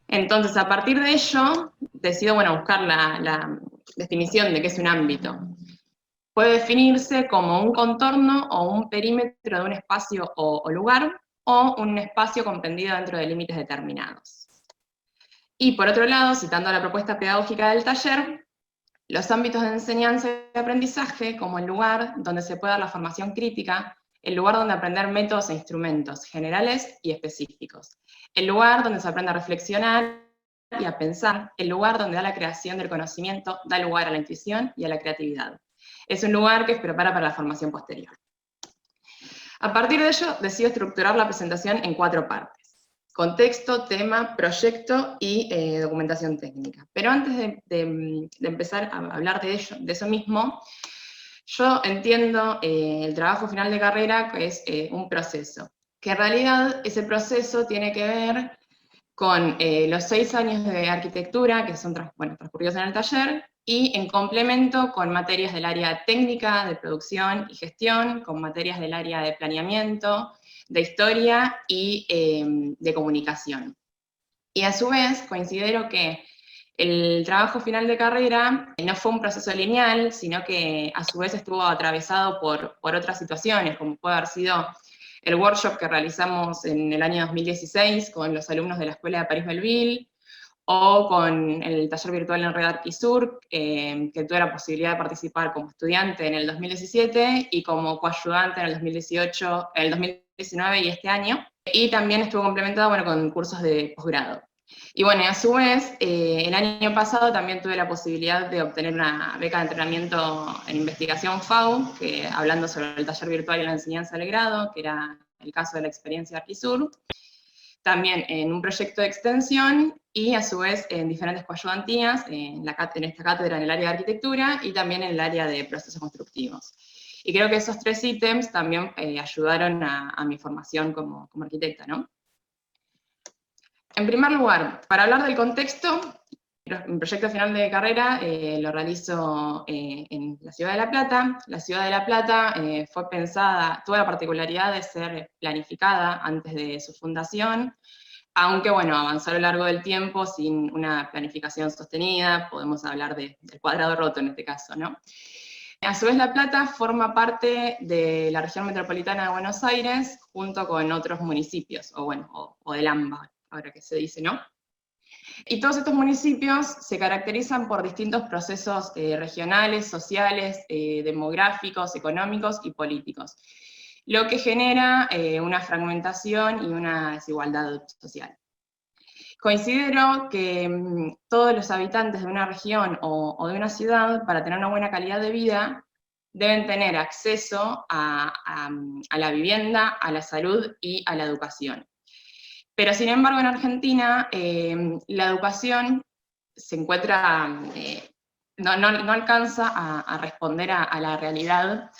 S3: Entonces, a partir de ello, decido buscar la definición de qué es un ámbito. Puede definirse como un contorno o un perímetro de un espacio o lugar, o un espacio comprendido dentro de límites determinados. Y por otro lado, citando la propuesta pedagógica del taller, los ámbitos de enseñanza y aprendizaje como el lugar donde se puede dar la formación crítica, el lugar donde aprender métodos e instrumentos generales y específicos, el lugar donde se aprende a reflexionar y a pensar, el lugar donde da la creación del conocimiento, da lugar a la intuición y a la creatividad. Es un lugar que prepara para la formación posterior. A partir de ello, decido estructurar la presentación en 4 partes: contexto, tema, proyecto y documentación técnica. Pero antes de empezar a hablar de eso mismo, yo entiendo el trabajo final de carrera que es un proceso, que en realidad ese proceso tiene que ver con los 6 años de arquitectura que son transcurridos en el taller, y en complemento con materias del área técnica, de producción y gestión, con materias del área de planeamiento, de historia y de comunicación. Y a su vez considero que el trabajo final de carrera no fue un proceso lineal, sino que a su vez estuvo atravesado por otras situaciones, como puede haber sido el workshop que realizamos en el año 2016 con los alumnos de la Escuela de París-Belleville, o con el taller virtual en Red Arquisur, que tuve la posibilidad de participar como estudiante en el 2017 y como coayudante en el 2018, el 2019 y este año. Y también estuvo complementado con cursos de posgrado. Y bueno, y a su vez, el año pasado también tuve la posibilidad de obtener una beca de entrenamiento en investigación FAU, que, hablando sobre el taller virtual y la enseñanza del grado, que era el caso de la experiencia Arquisur, también en un proyecto de extensión y a su vez en diferentes coayudantías, en esta cátedra en el área de arquitectura y también en el área de procesos constructivos. Y creo que esos 3 ítems también ayudaron a mi formación como arquitecta, ¿no? En primer lugar, para hablar del contexto, mi proyecto final de carrera lo realizo en la Ciudad de La Plata. La Ciudad de La Plata fue pensada, tuvo la particularidad de ser planificada antes de su fundación, aunque bueno, avanzó a lo largo del tiempo sin una planificación sostenida, podemos hablar del cuadrado roto en este caso, ¿no? A su vez, La Plata forma parte de la región metropolitana de Buenos Aires, junto con otros municipios, o del AMBA, ahora que se dice, ¿no? Y todos estos municipios se caracterizan por distintos procesos regionales, sociales, demográficos, económicos y políticos, lo que genera una fragmentación y una desigualdad social. Considero que todos los habitantes de una región o de una ciudad, para tener una buena calidad de vida, deben tener acceso a la vivienda, a la salud y a la educación. Pero sin embargo en Argentina la educación se encuentra, no alcanza a responder a la realidad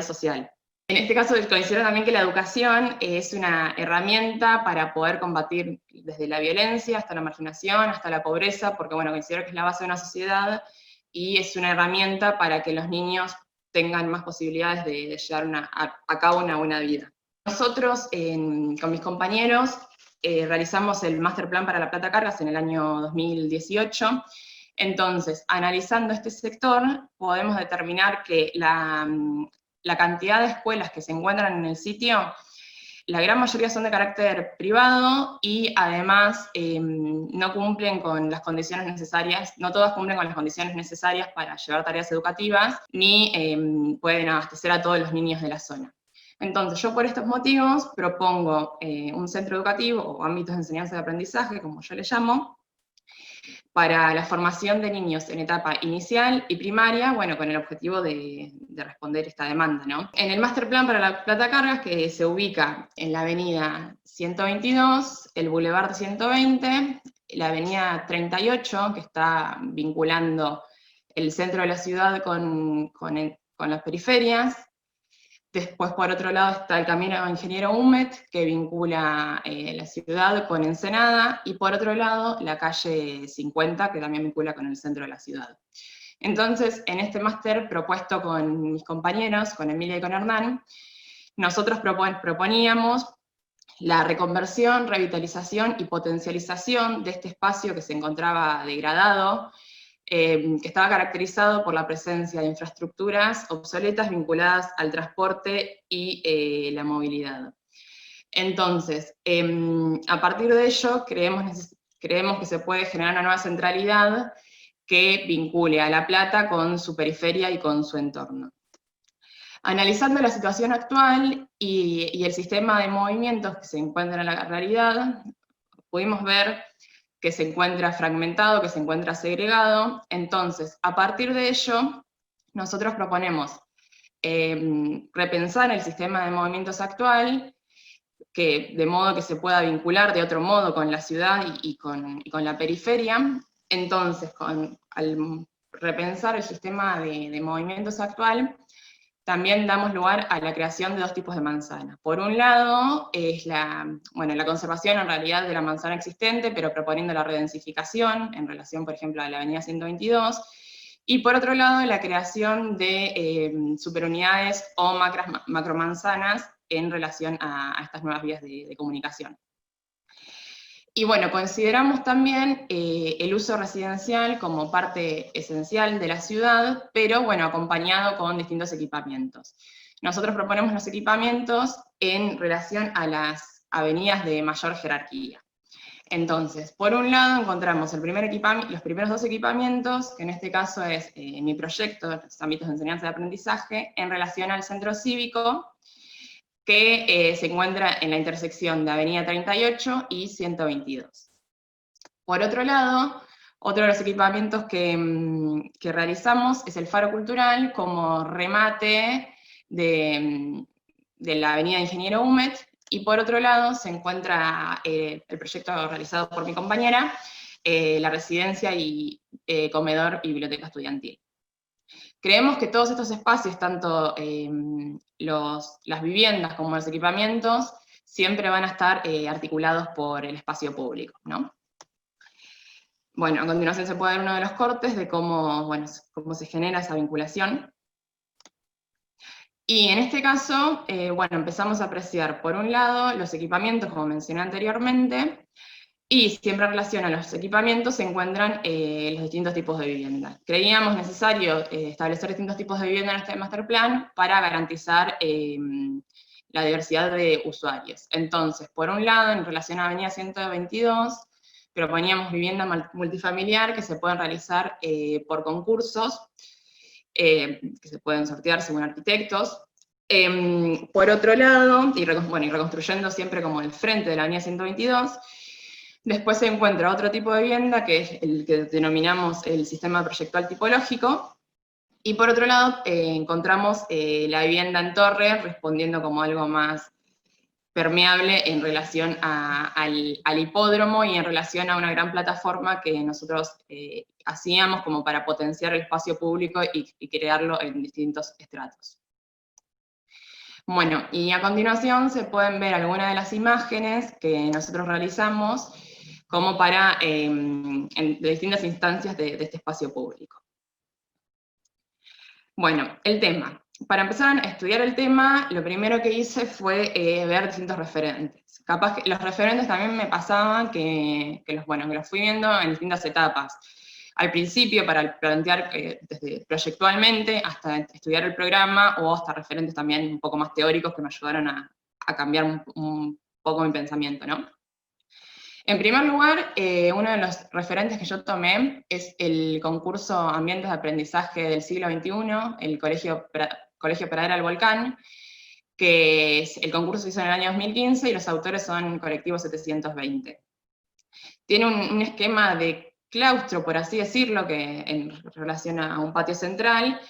S3: social. En este caso considero también que la educación es una herramienta para poder combatir desde la violencia hasta la marginación, hasta la pobreza, porque bueno, considero que es la base de una sociedad y es una herramienta para que los niños tengan más posibilidades de llevar a cabo una buena vida. Nosotros, con mis compañeros, realizamos el Master Plan para La Plata Cargas en el año 2018. Entonces, analizando este sector, podemos determinar que la cantidad de escuelas que se encuentran en el sitio, la gran mayoría son de carácter privado y además no cumplen con las condiciones necesarias, no todas cumplen con las condiciones necesarias para llevar tareas educativas, ni pueden abastecer a todos los niños de la zona. Entonces, yo por estos motivos propongo un centro educativo o ámbitos de enseñanza y aprendizaje, como yo le llamo, para la formación de niños en etapa inicial y primaria, bueno, con el objetivo de responder esta demanda, ¿no? En el Master Plan para La Plata Cargas, que se ubica en la avenida 122, el Boulevard 120, la avenida 38, que está vinculando el centro de la ciudad con las periferias. Después, por otro lado, está el Camino Ingeniero Humet, que vincula la ciudad con Ensenada, y por otro lado, la calle 50, que también vincula con el centro de la ciudad. Entonces, en este máster propuesto con mis compañeros, con Emilia y con Hernán, nosotros proponíamos la reconversión, revitalización y potencialización de este espacio que se encontraba degradado, que estaba caracterizado por la presencia de infraestructuras obsoletas vinculadas al transporte y la movilidad. Entonces, a partir de ello, creemos que se puede generar una nueva centralidad que vincule a La Plata con su periferia y con su entorno. Analizando la situación actual y el sistema de movimientos que se encuentra en la realidad, pudimos ver que se encuentra fragmentado, que se encuentra segregado. Entonces, a partir de ello, nosotros proponemos repensar el sistema de movimientos actual, de modo que se pueda vincular de otro modo con la ciudad y con la periferia. Entonces, al repensar el sistema de movimientos actual, también damos lugar a la creación de 2 tipos de manzanas. Por un lado, es la conservación en realidad de la manzana existente, pero proponiendo la redensificación en relación, por ejemplo, a la avenida 122, y por otro lado, la creación de superunidades o macromanzanas en relación a estas nuevas vías de comunicación. Y bueno, consideramos también el uso residencial como parte esencial de la ciudad, pero bueno, acompañado con distintos equipamientos. Nosotros proponemos los equipamientos en relación a las avenidas de mayor jerarquía. Entonces, por un lado encontramos los primeros 2 equipamientos, que en este caso es mi proyecto, los ámbitos de enseñanza y aprendizaje, en relación al centro cívico, que se encuentra en la intersección de Avenida 38 y 122. Por otro lado, otro de los equipamientos que realizamos es el Faro Cultural como remate de la avenida Ingeniero Humet, y por otro lado se encuentra el proyecto realizado por mi compañera, la residencia y comedor y biblioteca estudiantil. Creemos que todos estos espacios, tanto las viviendas como los equipamientos, siempre van a estar articulados por el espacio público, ¿no? Bueno, a continuación se puede ver uno de los cortes de cómo se genera esa vinculación. Y en este caso, empezamos a apreciar, por un lado, los equipamientos, como mencioné anteriormente, y siempre en relación a los equipamientos se encuentran los distintos tipos de vivienda. Creíamos necesario establecer distintos tipos de vivienda en este master plan para garantizar la diversidad de usuarios. Entonces, por un lado, en relación a Avenida 122, proponíamos vivienda multifamiliar que se pueden realizar por concursos, que se pueden sortear según arquitectos. Por otro lado, y reconstruyendo siempre como el frente de la Avenida 122, después se encuentra otro tipo de vivienda, que es el que denominamos el sistema proyectual tipológico, y por otro lado encontramos la vivienda en torre, respondiendo como algo más permeable en relación al hipódromo y en relación a una gran plataforma que nosotros hacíamos como para potenciar el espacio público y crearlo en distintos estratos. Bueno, y a continuación se pueden ver algunas de las imágenes que nosotros realizamos como para de distintas instancias de este espacio público. Bueno, el tema. Para empezar a estudiar el tema, lo primero que hice fue ver distintos referentes. Capaz que los referentes también me pasaban que los fui viendo en distintas etapas. Al principio, para plantear desde proyectualmente hasta estudiar el programa, o hasta referentes también un poco más teóricos que me ayudaron a cambiar un poco mi pensamiento, ¿no? En primer lugar, uno de los referentes que yo tomé es el concurso Ambientes de Aprendizaje del siglo XXI, el Colegio Pradera del Volcán, que el concurso se hizo en el año 2015 y los autores son Colectivo 720. Tiene un esquema de claustro, por así decirlo, que en relación a un patio central,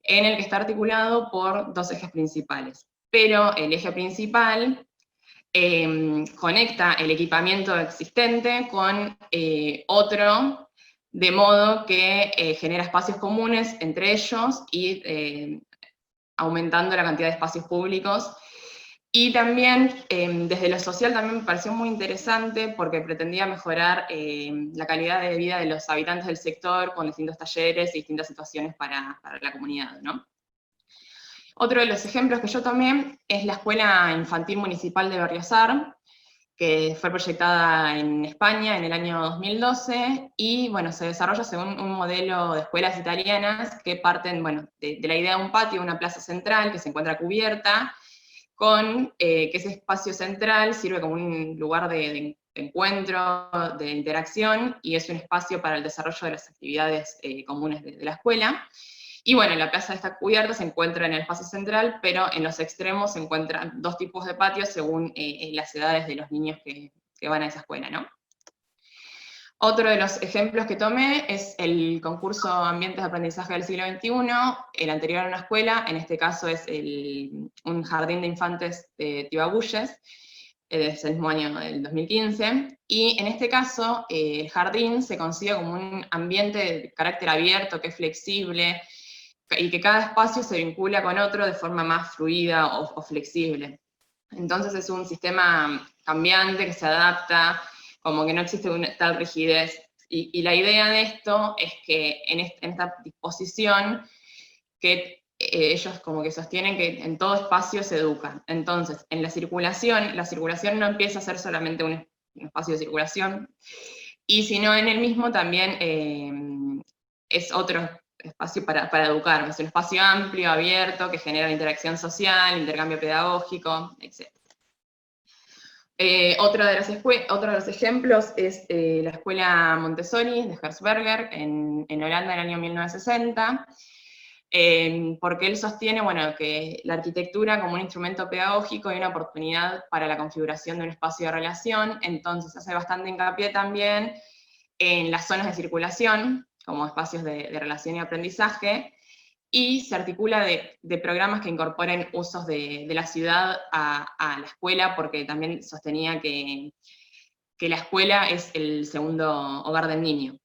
S3: en el que está articulado por dos ejes principales. Pero el eje principal conecta el equipamiento existente con otro, de modo que genera espacios comunes entre ellos y aumentando la cantidad de espacios públicos. Y también, desde lo social también me pareció muy interesante porque pretendía mejorar la calidad de vida de los habitantes del sector con distintos talleres y distintas situaciones para la comunidad, ¿no? Otro de los ejemplos que yo tomé es la Escuela Infantil Municipal de Berriozar, que fue proyectada en España en el año 2012, y se desarrolla según un modelo de escuelas italianas que parten de la idea de un patio, una plaza central que se encuentra cubierta, con que ese espacio central sirve como un lugar de encuentro, de interacción, y es un espacio para el desarrollo de las actividades comunes de la escuela. Y la plaza está cubierta, se encuentra en el espacio central, pero en los extremos se encuentran dos tipos de patios según las edades de los niños que van a esa escuela, ¿no? Otro de los ejemplos que tomé es el concurso Ambientes de Aprendizaje del siglo XXI, el anterior a una escuela, en este caso es un jardín de infantes de Tibabuyes, es el mismo año del 2015, y en este caso el jardín se concibe como un ambiente de carácter abierto, que es flexible, y que cada espacio se vincula con otro de forma más fluida o flexible. Entonces es un sistema cambiante que se adapta, como que no existe una tal rigidez. Y la idea de esto es que en esta disposición, que ellos como que sostienen que en todo espacio se educa. Entonces, en la circulación no empieza a ser solamente un espacio de circulación, y sino en el mismo también es otro espacio para educar, es un espacio amplio, abierto, que genera interacción social, intercambio pedagógico, etc. Otro de los ejemplos es la escuela Montessori de Herzberger en Holanda en el año 1960, porque él sostiene que la arquitectura como un instrumento pedagógico y una oportunidad para la configuración de un espacio de relación. Entonces hace bastante hincapié también en las zonas de circulación, como espacios de relación y aprendizaje, y se articula de programas que incorporen usos de la ciudad a la escuela, porque también sostenía que la escuela es el segundo hogar del niño.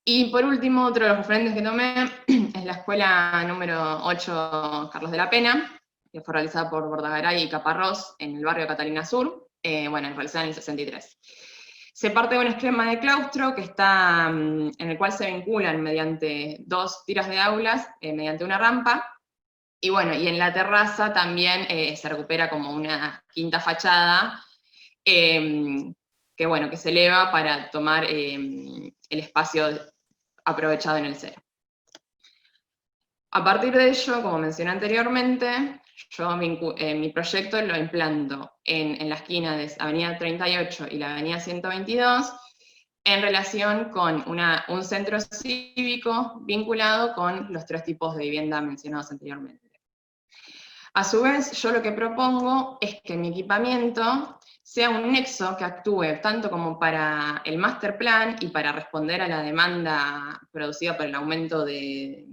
S3: Y por último, otro de los referentes que tomé es la escuela número 8 Carlos de la Pena, que fue realizada por Bordagaray y Caparrós en el barrio de Catalina Sur, realizada en el 63. Se parte de un esquema de claustro que está, en el cual se vinculan mediante 2 tiras de aulas, mediante una rampa, y y en la terraza también se recupera como una quinta fachada, que se eleva para tomar el espacio aprovechado en el cero. A partir de ello, como mencioné anteriormente, yo mi proyecto lo implanto en la esquina de Avenida 38 y la Avenida 122, en relación con un centro cívico vinculado con los 3 tipos de vivienda mencionados anteriormente. A su vez, yo lo que propongo es que mi equipamiento sea un nexo que actúe tanto como para el master plan y para responder a la demanda producida por el aumento de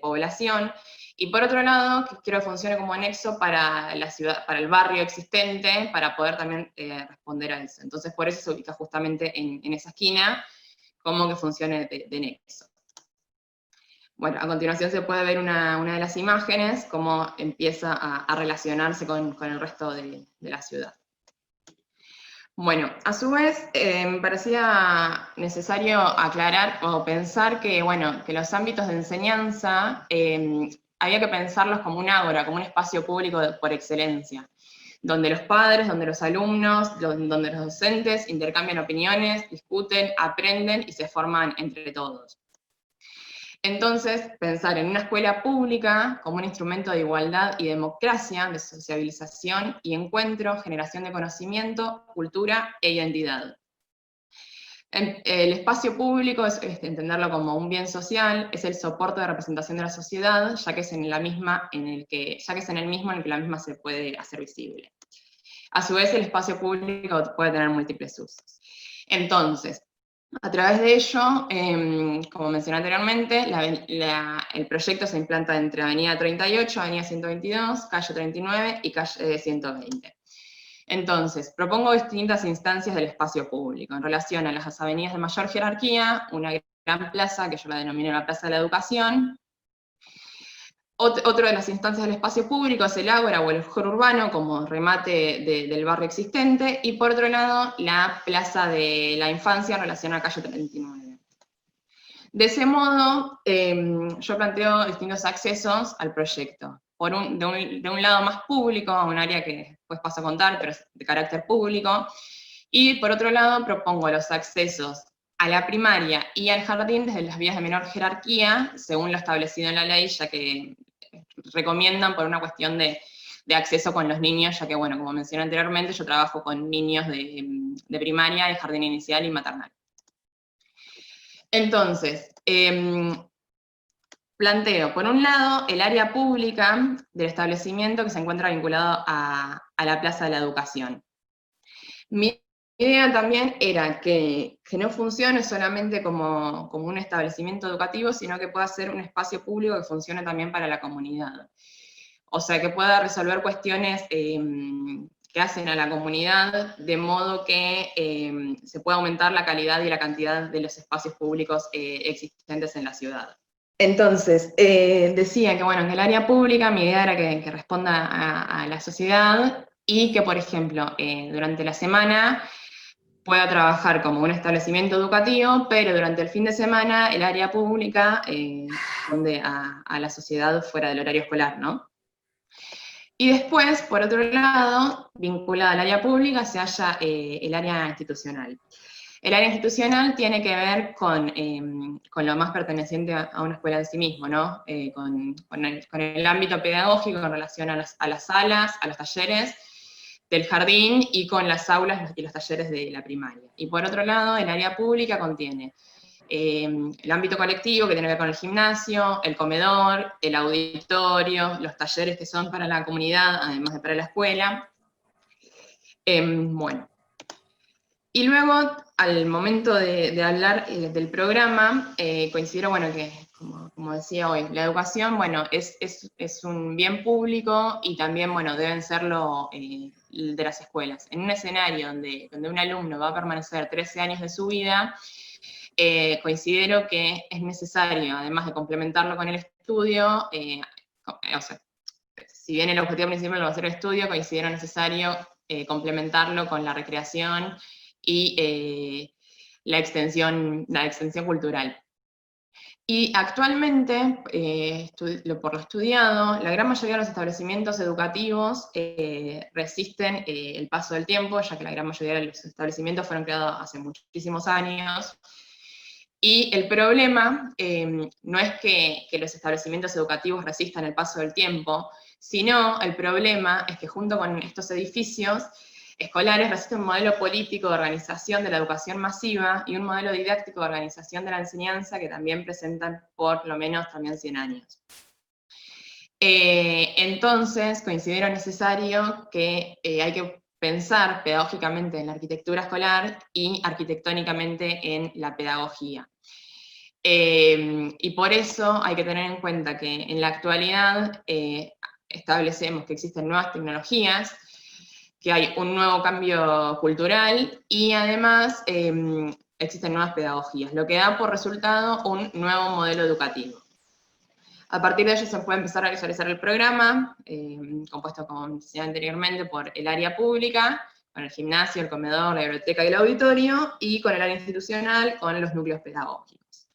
S3: población, y por otro lado, que quiero que funcione como nexo para la ciudad, para el barrio existente, para poder también responder a eso. Entonces, por eso se ubica justamente en esa esquina, como que funcione de nexo. Bueno, a continuación se puede ver una de las imágenes, cómo empieza a relacionarse con el resto de la ciudad. Bueno, a su vez, me parecía necesario aclarar o pensar que los ámbitos de enseñanza había que pensarlos como un ágora, como un espacio público por excelencia, donde los padres, donde los alumnos, donde los docentes intercambian opiniones, discuten, aprenden y se forman entre todos. Entonces, pensar en una escuela pública como un instrumento de igualdad y democracia, de sociabilización y encuentro, generación de conocimiento, cultura e identidad. El espacio público es entenderlo como un bien social, es el soporte de representación de la sociedad, ya que es en el mismo en el que la misma se puede hacer visible. A su vez, el espacio público puede tener múltiples usos. Entonces, a través de ello, como mencioné anteriormente, el proyecto se implanta entre Avenida 38, Avenida 122, Calle 39 y Calle 120. Entonces, propongo distintas instancias del espacio público en relación a las avenidas de mayor jerarquía, una gran plaza, que yo la denomino la Plaza de la Educación. Otra de las instancias del espacio público es el ágora o el hall urbano como remate del barrio existente, y por otro lado, la Plaza de la Infancia en relación a Calle 39. De ese modo, yo planteo distintos accesos al proyecto. De un lado más público, a un área que después paso a contar, pero es de carácter público, y por otro lado propongo los accesos a la primaria y al jardín desde las vías de menor jerarquía, según lo establecido en la ley, ya que recomiendan por una cuestión de acceso con los niños, ya que, como mencioné anteriormente, yo trabajo con niños de primaria, de jardín inicial y maternal. Entonces, planteo, por un lado, el área pública del establecimiento que se encuentra vinculado a la Plaza de la Educación. Mi idea también era que no funcione solamente como un establecimiento educativo, sino que pueda ser un espacio público que funcione también para la comunidad. O sea, que pueda resolver cuestiones que hacen a la comunidad, de modo que se pueda aumentar la calidad y la cantidad de los espacios públicos existentes en la ciudad. Entonces, decía que, en el área pública mi idea era que responda a la sociedad y que, por ejemplo, durante la semana pueda trabajar como un establecimiento educativo, pero durante el fin de semana el área pública responde a la sociedad fuera del horario escolar, ¿no? Y después, por otro lado, vinculada al área pública, se halla el área institucional. El área institucional tiene que ver con lo más perteneciente a una escuela en sí mismo, ¿no? Con el ámbito pedagógico en relación a las salas, a los talleres del jardín y con las aulas y los talleres de la primaria. Y por otro lado, el área pública contiene el ámbito colectivo, que tiene que ver con el gimnasio, el comedor, el auditorio, los talleres que son para la comunidad, además de para la escuela. Y luego, al momento de hablar del programa, considero, bueno, que, como decía hoy, la educación, bueno, es un bien público y también, bueno, deben serlo de las escuelas. En un escenario donde un alumno va a permanecer 13 años de su vida, considero que es necesario, además de complementarlo con el estudio, o sea, si bien el objetivo principal va a ser el estudio, considero necesario complementarlo con la recreación y la extensión cultural. Y actualmente, por lo estudiado, la gran mayoría de los establecimientos educativos resisten el paso del tiempo, ya que la gran mayoría de los establecimientos fueron creados hace muchísimos años. Y el problema no es que los establecimientos educativos resistan el paso del tiempo, sino el problema es que junto con estos edificios escolares resiste un modelo político de organización de la educación masiva y un modelo didáctico de organización de la enseñanza que también presentan por lo menos también 100 años. Entonces, considero necesario que hay que pensar pedagógicamente en la arquitectura escolar y arquitectónicamente en la pedagogía. Y por eso hay que tener en cuenta que en la actualidad establecemos que existen nuevas tecnologías, que hay un nuevo cambio cultural y además existen nuevas pedagogías, lo que da por resultado un nuevo modelo educativo. A partir de ello se puede empezar a visualizar el programa, compuesto, como decía anteriormente, por el área pública, con el gimnasio, el comedor, la biblioteca y el auditorio, y con el área institucional, con los núcleos pedagógicos.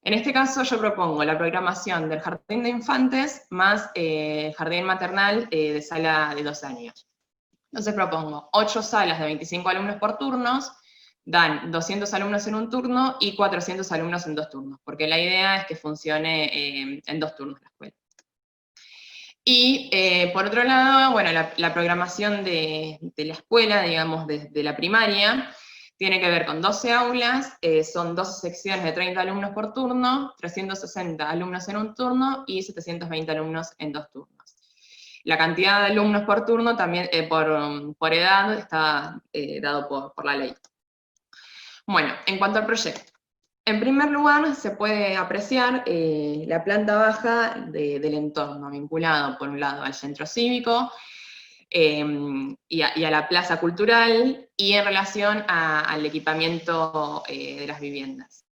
S3: En este caso yo propongo la programación del jardín de infantes más jardín maternal de sala de 2 años. Entonces propongo 8 salas de 25 alumnos por turnos, dan 200 alumnos en un turno y 400 alumnos en 2 turnos, porque la idea es que funcione en 2 turnos la escuela. Y por otro lado, bueno, la programación de la escuela, digamos, de la primaria, tiene que ver con 12 aulas, son 12 secciones de 30 alumnos por turno, 360 alumnos en un turno y 720 alumnos en 2 turnos. La cantidad de alumnos por turno también, por edad, está dado por la ley. Bueno, en cuanto al proyecto. En primer lugar, se puede apreciar la planta baja del entorno, vinculado por un lado al centro cívico y a la plaza cultural, y en relación al equipamiento de las viviendas.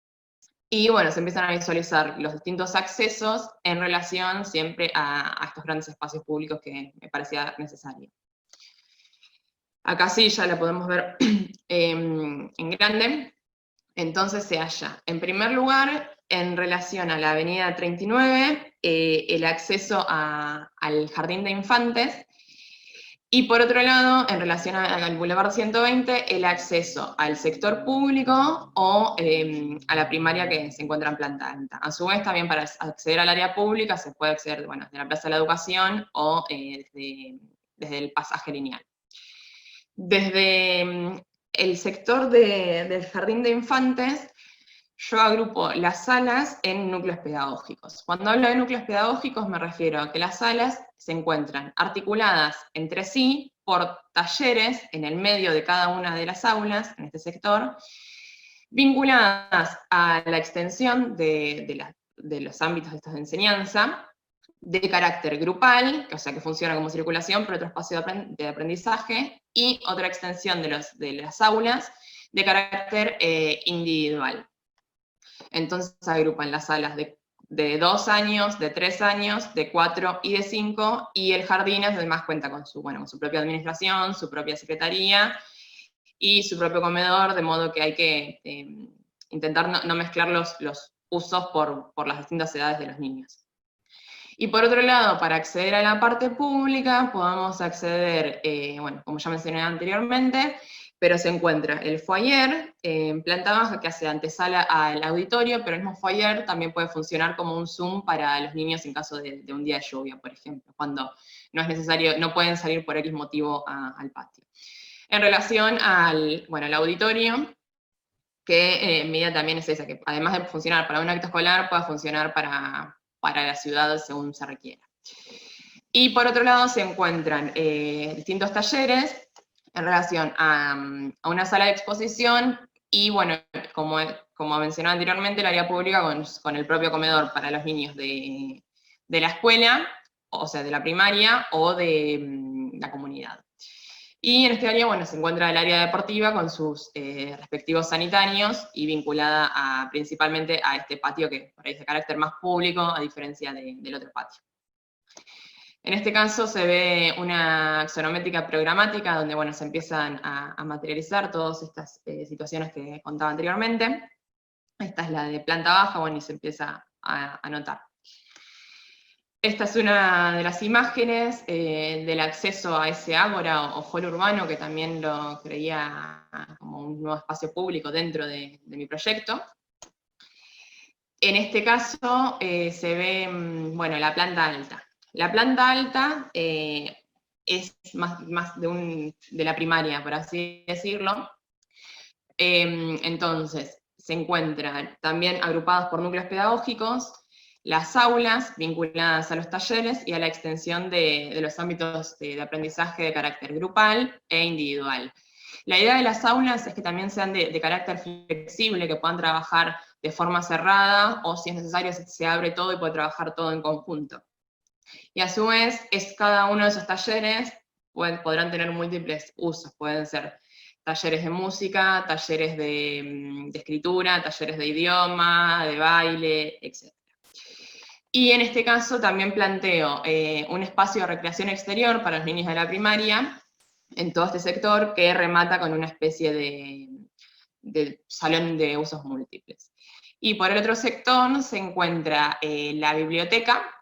S3: Y bueno, se empiezan a visualizar los distintos accesos en relación siempre a estos grandes espacios públicos que me parecía necesario. Acá sí ya la podemos ver en grande. Entonces se halla, en primer lugar, en relación a la avenida 39, el acceso al jardín de infantes, y por otro lado, en relación al Boulevard 120, el acceso al sector público o a la primaria que se encuentra en planta alta. A su vez, también para acceder al área pública se puede acceder, bueno, desde la Plaza de la Educación o desde el pasaje lineal. Desde el sector del jardín de infantes, yo agrupo las salas en núcleos pedagógicos. Cuando hablo de núcleos pedagógicos me refiero a que las salas se encuentran articuladas entre sí por talleres en el medio de cada una de las aulas, en este sector, vinculadas a la extensión de los ámbitos de estos de enseñanza, de carácter grupal, o sea que funciona como circulación, pero otro espacio de aprendizaje, y otra extensión de las aulas de carácter individual. Entonces se agrupan las salas de 2 años, de 3 años, de 4 y de 5, y el jardín además cuenta con su propia administración, su propia secretaría y su propio comedor, de modo que hay que intentar no mezclar los usos por las distintas edades de los niños. Y por otro lado, para acceder a la parte pública, podamos acceder, bueno, como ya mencioné anteriormente, pero se encuentra el foyer en planta baja que hace antesala al auditorio, pero el mismo foyer también puede funcionar como un Zoom para los niños en caso de un día de lluvia, por ejemplo, cuando no es necesario, no pueden salir por X motivo al patio. En relación al auditorio, que mi idea también es esa, que además de funcionar para un acto escolar, pueda funcionar para la ciudad según se requiera. Y por otro lado se encuentran distintos talleres en relación a una sala de exposición y, bueno, como mencionaba anteriormente, el área pública con el propio comedor para los niños de la escuela, o sea, de la primaria o de la comunidad. Y en este área, bueno, se encuentra el área deportiva con sus respectivos sanitarios y vinculada principalmente a este patio que por ahí es de carácter más público, a diferencia del otro patio. En este caso se ve una axonométrica programática donde, bueno, se empiezan a materializar todas estas situaciones que contaba anteriormente. Esta es la de planta baja, bueno, y se empieza a notar. Esta es una de las imágenes del acceso a ese ágora o hall urbano, que también lo creía como un nuevo espacio público dentro de mi proyecto. En este caso se ve, bueno, la planta alta. La planta alta es más de la primaria, por así decirlo. Entonces, se encuentran también agrupados por núcleos pedagógicos, las aulas vinculadas a los talleres y a la extensión de los ámbitos de aprendizaje de carácter grupal e individual. La idea de las aulas es que también sean de carácter flexible, que puedan trabajar de forma cerrada, o si es necesario se abre todo y puede trabajar todo en conjunto. Y a su vez, cada uno de esos talleres podrán tener múltiples usos, pueden ser talleres de música, talleres de escritura, talleres de idioma, de baile, etc. Y en este caso también planteo un espacio de recreación exterior para los niños de la primaria, en todo este sector, que remata con una especie de salón de usos múltiples. Y por el otro sector se encuentra la biblioteca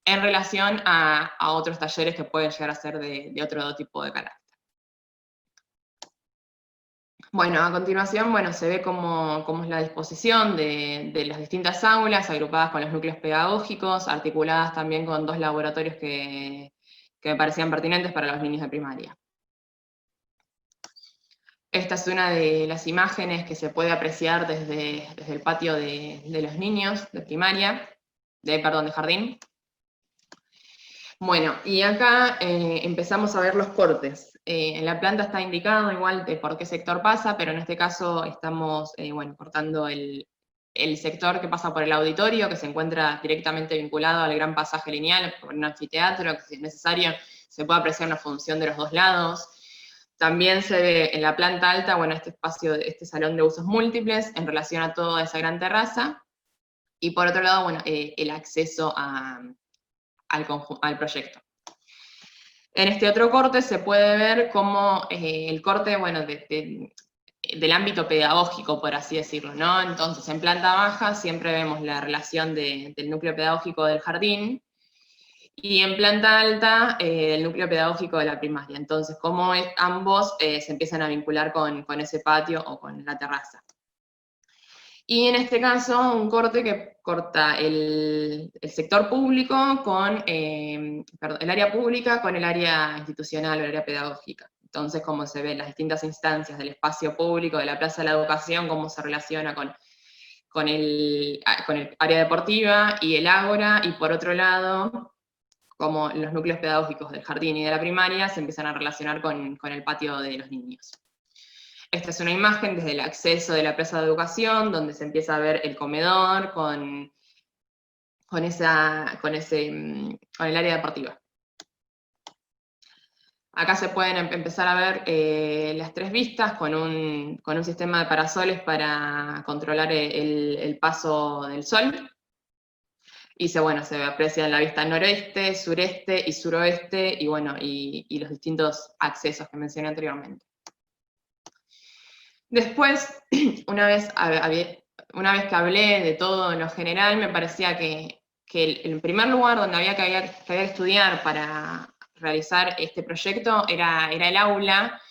S3: en relación a otros talleres que pueden llegar a ser de otro tipo de carácter. Bueno, a continuación, bueno, se ve cómo es la disposición de las distintas aulas, agrupadas con los núcleos pedagógicos, articuladas también con 2 laboratorios que me parecían pertinentes para los niños de primaria. Esta es una de las imágenes que se puede apreciar desde el patio de los niños de primaria, de jardín. Bueno, y acá empezamos a ver los cortes. En la planta está indicado igual de por qué sector pasa, pero en este caso estamos cortando el sector que pasa por el auditorio, que se encuentra directamente vinculado al gran pasaje lineal, por un anfiteatro, que si es necesario se puede apreciar una función de los 2 lados. También se ve en la planta alta, bueno, este espacio, este salón de usos múltiples en relación a toda esa gran terraza. Y por otro lado, bueno, el acceso al proyecto. En este otro corte se puede ver cómo el corte, bueno, del ámbito pedagógico, por así decirlo, ¿no? Entonces, en planta baja siempre vemos la relación del núcleo pedagógico del jardín, y en planta alta el núcleo pedagógico de la primaria. Entonces, cómo ambos se empiezan a vincular con ese patio o con la terraza. Y en este caso, un corte que corta el sector público con, el área pública con el área institucional o el área pedagógica. Entonces, cómo se ven las distintas instancias del espacio público, de la Plaza de la Educación, cómo se relaciona con el área deportiva y el ágora, y por otro lado, como los núcleos pedagógicos del jardín y de la primaria se empiezan a relacionar con el patio de los niños. Esta es una imagen desde el acceso de la Plaza de Educación, donde se empieza a ver el comedor con el área deportiva. Acá se pueden empezar a ver las 3 vistas con un sistema de parasoles para controlar el paso del sol. Y se aprecia la vista noroeste, sureste y suroeste, y bueno, y los distintos accesos que mencioné anteriormente. Después, una vez que hablé de todo en lo general, me parecía que el primer lugar donde había que estudiar para realizar este proyecto era el aula,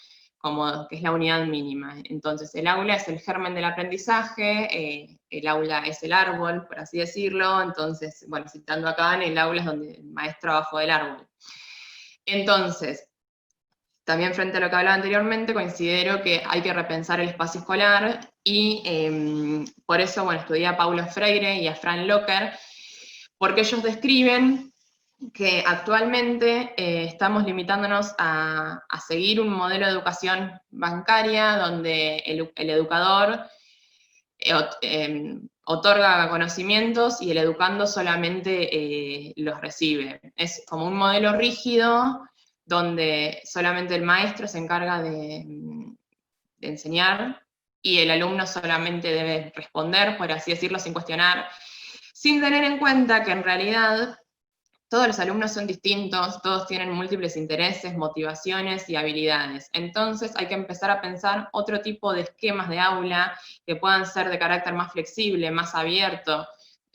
S3: que es la unidad mínima. Entonces, el aula es el germen del aprendizaje, el aula es el árbol, por así decirlo. Entonces, bueno, citando acá, en el aula es donde el maestro bajó del árbol. Entonces, también frente a lo que hablaba anteriormente, considero que hay que repensar el espacio escolar, y por eso, bueno, estudié a Paulo Freire y a Frank Locker, porque ellos describen que actualmente estamos limitándonos a seguir un modelo de educación bancaria donde el educador otorga conocimientos y el educando solamente los recibe. Es como un modelo rígido donde solamente el maestro se encarga de enseñar y el alumno solamente debe responder, por así decirlo, sin cuestionar, sin tener en cuenta que en realidad todos los alumnos son distintos, todos tienen múltiples intereses, motivaciones y habilidades. Entonces hay que empezar a pensar otro tipo de esquemas de aula que puedan ser de carácter más flexible, más abierto,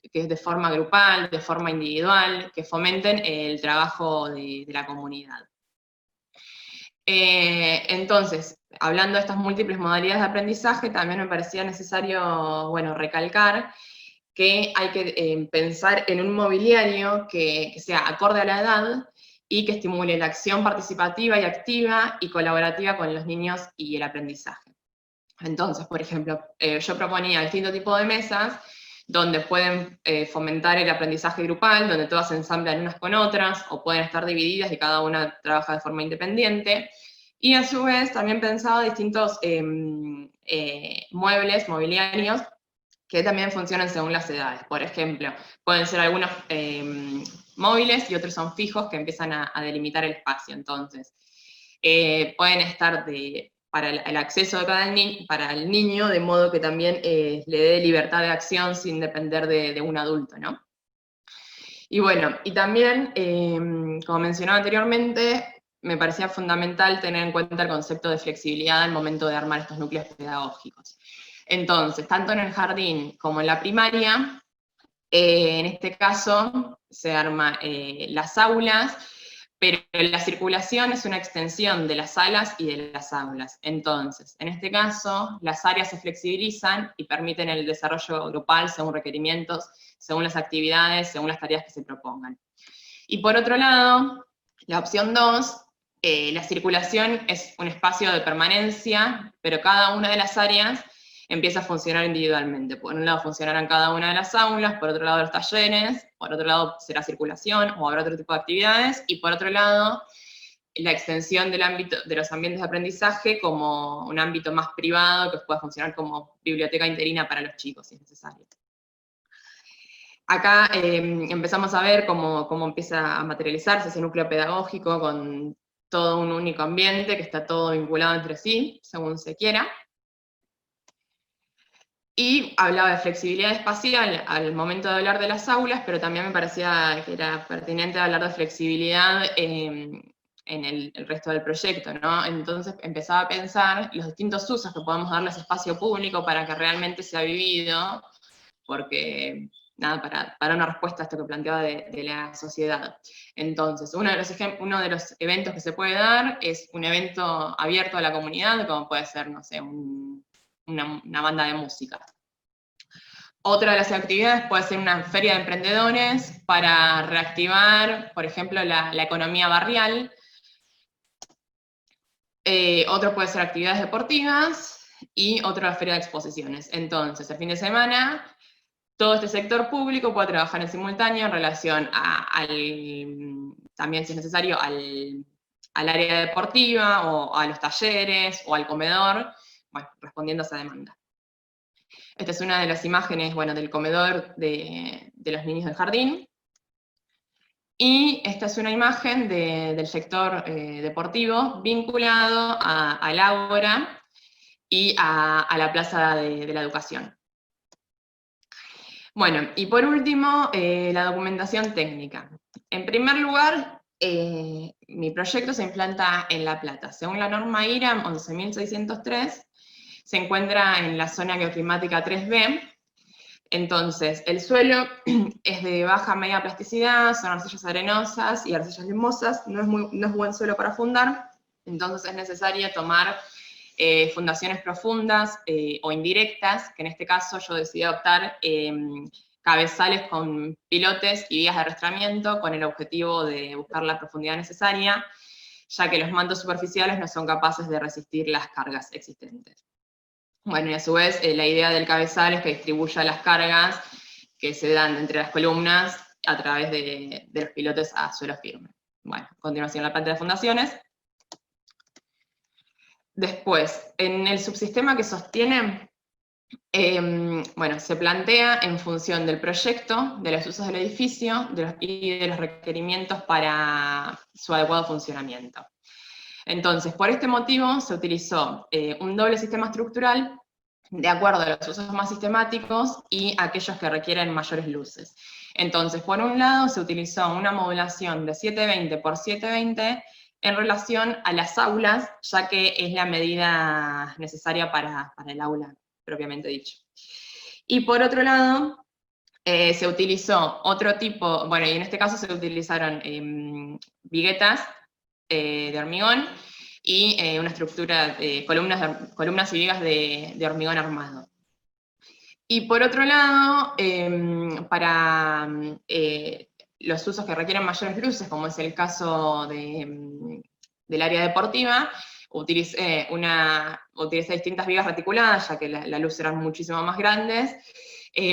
S3: que es de forma grupal, de forma individual, que fomenten el trabajo de la comunidad. Entonces, hablando de estas múltiples modalidades de aprendizaje, también me parecía necesario, bueno, recalcar que hay que pensar en un mobiliario que sea acorde a la edad y que estimule la acción participativa y activa y colaborativa con los niños y el aprendizaje. Entonces, por ejemplo, yo proponía distintos tipos de mesas donde pueden fomentar el aprendizaje grupal, donde todas se ensamblan unas con otras, o pueden estar divididas y cada una trabaja de forma independiente. Y a su vez también pensaba distintos muebles, mobiliarios, que también funcionan según las edades. Por ejemplo, pueden ser algunos móviles y otros son fijos que empiezan a delimitar el espacio. Entonces, pueden estar para el acceso de para el niño, de modo que también le dé libertad de acción sin depender de un adulto, ¿no? Y bueno, y también, como mencionaba anteriormente, me parecía fundamental tener en cuenta el concepto de flexibilidad al momento de armar estos núcleos pedagógicos. Entonces, tanto en el jardín como en la primaria, en este caso se arman las aulas, pero la circulación es una extensión de las salas y de las aulas. Entonces, en este caso, las áreas se flexibilizan y permiten el desarrollo grupal según requerimientos, según las actividades, según las tareas que se propongan. Y por otro lado, la opción 2, la circulación es un espacio de permanencia, pero cada una de las áreas empieza a funcionar individualmente. Por un lado funcionarán cada una de las aulas, por otro lado los talleres, por otro lado será circulación o habrá otro tipo de actividades, y por otro lado la extensión del ámbito de los ambientes de aprendizaje como un ámbito más privado que pueda funcionar como biblioteca interina para los chicos si es necesario. Acá empezamos a ver cómo empieza a materializarse ese núcleo pedagógico con todo un único ambiente que está todo vinculado entre sí, según se quiera. Y hablaba de flexibilidad espacial al momento de hablar de las aulas, pero también me parecía que era pertinente hablar de flexibilidad en el resto del proyecto, ¿no? Entonces empezaba a pensar los distintos usos que podemos darle a ese espacio público para que realmente sea vivido, porque, nada, para una respuesta a esto que planteaba de la sociedad. Entonces, uno de los eventos que se puede dar es un evento abierto a la comunidad, como puede ser, no sé, una banda de música. Otra de las actividades puede ser una feria de emprendedores para reactivar, por ejemplo, la economía barrial. Otro puede ser actividades deportivas y otra la feria de exposiciones. Entonces, el fin de semana, todo este sector público puede trabajar en simultáneo en relación también si es necesario, al área deportiva o a los talleres o al comedor, bueno, respondiendo a esa demanda. Esta es una de las imágenes, bueno, del comedor de los niños del jardín. Y esta es una imagen del sector deportivo vinculado al Ágora y a la Plaza de la Educación. Bueno, y por último, la documentación técnica. En primer lugar, mi proyecto se implanta en La Plata. Según la norma IRAM 11.603, se encuentra en la zona geoclimática 3B. Entonces, el suelo es de baja media plasticidad, son arcillas arenosas y arcillas limosas, no es buen suelo para fundar, entonces es necesario tomar fundaciones profundas o indirectas, que en este caso yo decidí adoptar cabezales con pilotes y vías de arrastramiento con el objetivo de buscar la profundidad necesaria, ya que los mantos superficiales no son capaces de resistir las cargas existentes. Bueno, y a su vez la idea del cabezal es que distribuya las cargas que se dan entre las columnas a través de los pilotes a suelo firme. Bueno, a continuación la planta de fundaciones. Después, en el subsistema que sostiene, bueno, se plantea en función del proyecto, de los usos del edificio y de los requerimientos para su adecuado funcionamiento. Entonces, por este motivo se utilizó un doble sistema estructural de acuerdo a los usos más sistemáticos y aquellos que requieren mayores luces. Entonces, por un lado, se utilizó una modulación de 720 por 720 en relación a las aulas, ya que es la medida necesaria para el aula propiamente dicho. Y por otro lado, se utilizó otro tipo, bueno, y en este caso se utilizaron viguetas de hormigón y una estructura de columnas y vigas de hormigón armado. Y por otro lado, para los usos que requieren mayores luces, como es el caso del área deportiva, utilicé distintas vigas reticuladas, ya que la luz eran muchísimo más grandes,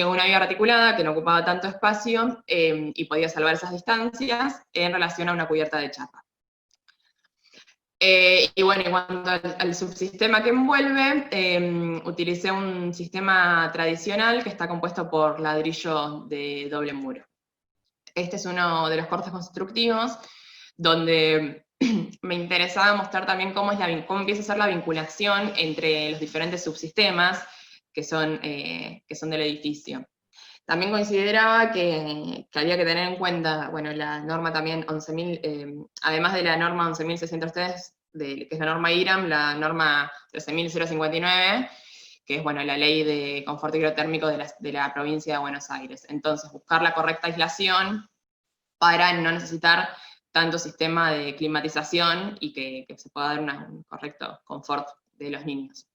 S3: una viga reticulada que no ocupaba tanto espacio y podía salvar esas distancias en relación a una cubierta de chapa. Y bueno, en cuanto al subsistema que envuelve, utilicé un sistema tradicional que está compuesto por ladrillo de doble muro. Este es uno de los cortes constructivos, donde me interesaba mostrar también cómo empieza a ser la vinculación entre los diferentes subsistemas que son del edificio. También consideraba que había que tener en cuenta, bueno, la norma también 11.000, además de la norma 11.603, que es la norma IRAM, la norma 13.059, que es, bueno, la ley de confort hidrotérmico de la provincia de Buenos Aires. Entonces, buscar la correcta aislación para no necesitar tanto sistema de climatización y que se pueda dar un correcto confort de los niños.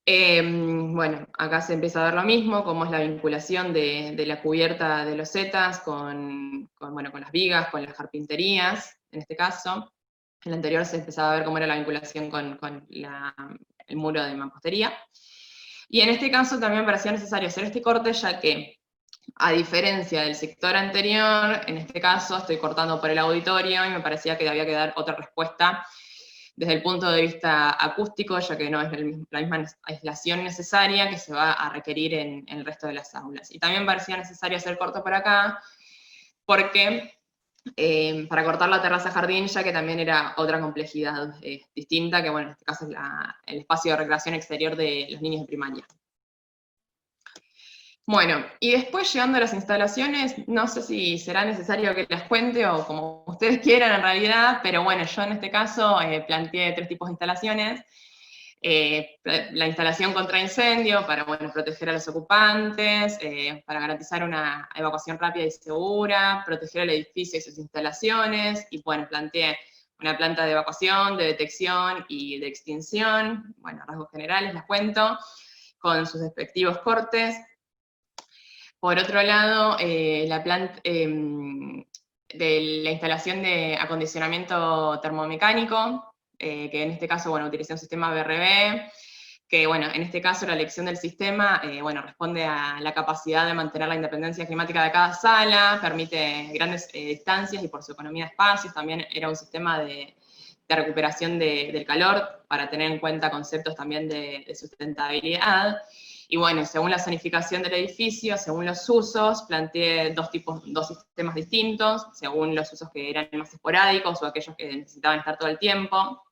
S3: Bueno, acá se empieza a ver lo mismo, cómo es la vinculación de la cubierta de losetas con las vigas, con las carpinterías, en este caso. En el anterior se empezaba a ver cómo era la vinculación con el muro de mampostería. Y en este caso también me parecía necesario hacer este corte, ya que, a diferencia del sector anterior, en este caso estoy cortando por el auditorio y me parecía que había que dar otra respuesta desde el punto de vista acústico, ya que no es la misma aislación necesaria que se va a requerir en el resto de las aulas. Y también parecía necesario hacer corto por acá, porque para cortar la terraza jardín, ya que también era otra complejidad distinta, que bueno, en este caso es el espacio de recreación exterior de los niños de primaria. Bueno, y después llegando a las instalaciones, no sé si será necesario que las cuente o como ustedes quieran en realidad, pero bueno, yo en este caso planteé 3 tipos de instalaciones. La instalación contra incendio para, bueno, proteger a los ocupantes, para garantizar una evacuación rápida y segura, proteger el edificio y sus instalaciones, y bueno, planteé una planta de evacuación, de detección y de extinción, bueno, rasgos generales las cuento, con sus respectivos cortes. Por otro lado, de la instalación de acondicionamiento termomecánico, que en este caso, bueno, utilicé un sistema BRB, que bueno, en este caso la elección del sistema, bueno, responde a la capacidad de mantener la independencia climática de cada sala, permite grandes distancias y por su economía de espacios, también era un sistema de recuperación del calor, para tener en cuenta conceptos también de sustentabilidad. Y bueno, según la zonificación del edificio, según los usos, planteé dos sistemas distintos, según los usos que eran más esporádicos o aquellos que necesitaban estar todo el tiempo.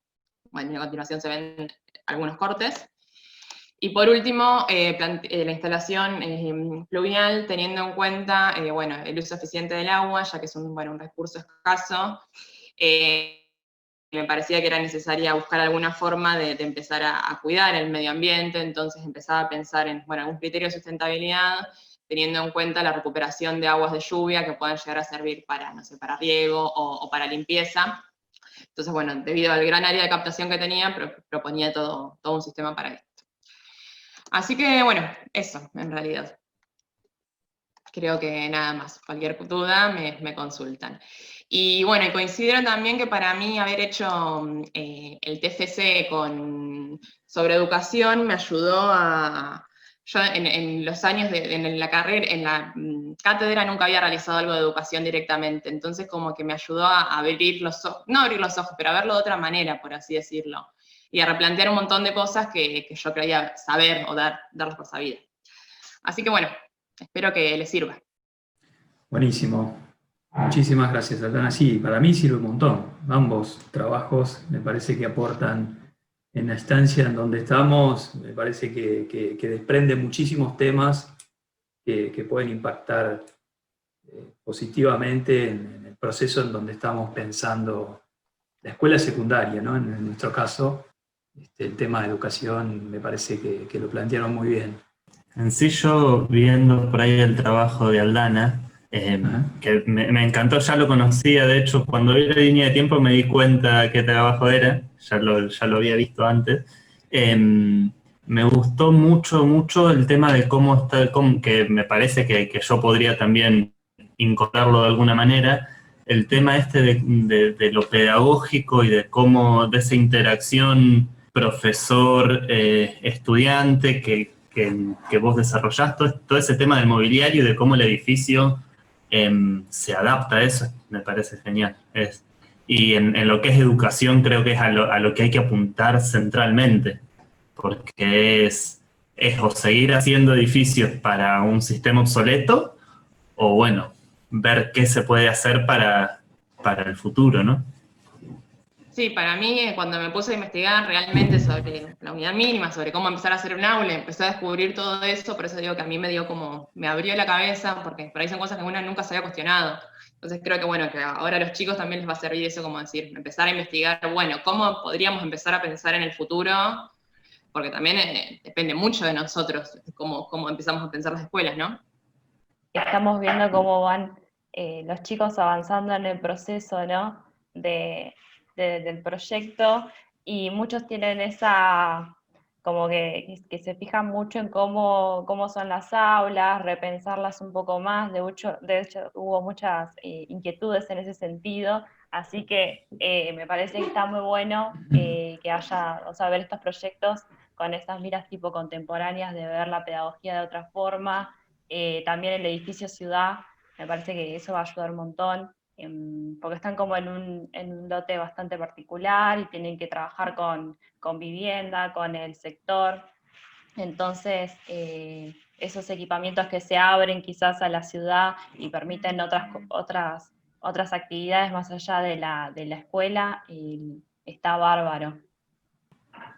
S3: Bueno, y a continuación se ven algunos cortes. Y por último, la instalación pluvial, teniendo en cuenta bueno, el uso eficiente del agua, ya que es un recurso escaso. Me parecía que era necesaria buscar alguna forma de empezar a cuidar el medio ambiente, entonces empezaba a pensar en algún criterio de sustentabilidad, teniendo en cuenta la recuperación de aguas de lluvia que puedan llegar a servir para, no sé, para riego o para limpieza. Entonces, bueno, debido al gran área de captación que tenía, proponía todo un sistema para esto. Así que, bueno, eso, en realidad. Creo que nada más. Cualquier duda me consultan. Y bueno, considero también que para mí haber hecho el TFC sobre educación me ayudó a Yo en los años en la carrera, en la cátedra nunca había realizado algo de educación directamente, entonces como que me ayudó a abrir los ojos, no abrir los ojos, pero a verlo de otra manera, por así decirlo, y a replantear un montón de cosas que yo creía saber o darlas por sabidas. Así que bueno, espero que les sirva.
S1: Buenísimo. Muchísimas gracias, Aldana. Sí, para mí sirve un montón. Ambos trabajos me parece que aportan en la estancia en donde estamos, me parece que desprende muchísimos temas que pueden impactar positivamente en el proceso en donde estamos pensando la escuela secundaria, ¿no? En nuestro caso, el tema de educación me parece que lo plantearon muy bien.
S2: En sí, yo viendo por ahí el trabajo de Aldana, que me encantó, ya lo conocía, de hecho, cuando vi la línea de tiempo me di cuenta qué trabajo era, ya lo había visto antes. Me gustó mucho el tema de cómo está, que me parece que yo podría también incorporarlo de alguna manera, el tema de lo pedagógico y de cómo, de esa interacción profesor-estudiante que vos desarrollás, todo ese tema del mobiliario y de cómo el edificio se adapta a eso, me parece genial. Y en lo que es educación creo que es a lo que hay que apuntar centralmente, porque es o seguir haciendo edificios para un sistema obsoleto, o bueno, ver qué se puede hacer para el futuro, ¿no?
S3: Sí, para mí, cuando me puse a investigar realmente sobre la unidad mínima, sobre cómo empezar a hacer un aula, empecé a descubrir todo eso, por eso digo que a mí me abrió la cabeza, porque por ahí son cosas que uno nunca se había cuestionado. Entonces creo que bueno, que ahora a los chicos también les va a servir eso, como decir, empezar a investigar, bueno, cómo podríamos empezar a pensar en el futuro, porque también depende mucho de nosotros cómo empezamos a pensar las escuelas, ¿no?
S4: Estamos viendo cómo van los chicos avanzando en el proceso, ¿no? Del proyecto, y muchos tienen esa, como que se fijan mucho en cómo son las aulas, repensarlas un poco más, de hecho hubo muchas inquietudes en ese sentido, así que me parece que está muy bueno que haya, o sea, ver estos proyectos con estas miras tipo contemporáneas de ver la pedagogía de otra forma. También el edificio ciudad, me parece que eso va a ayudar un montón, porque están como en un lote bastante particular y tienen que trabajar con vivienda, con el sector. Entonces, esos equipamientos que se abren quizás a la ciudad y permiten otras actividades más allá de la escuela, está bárbaro.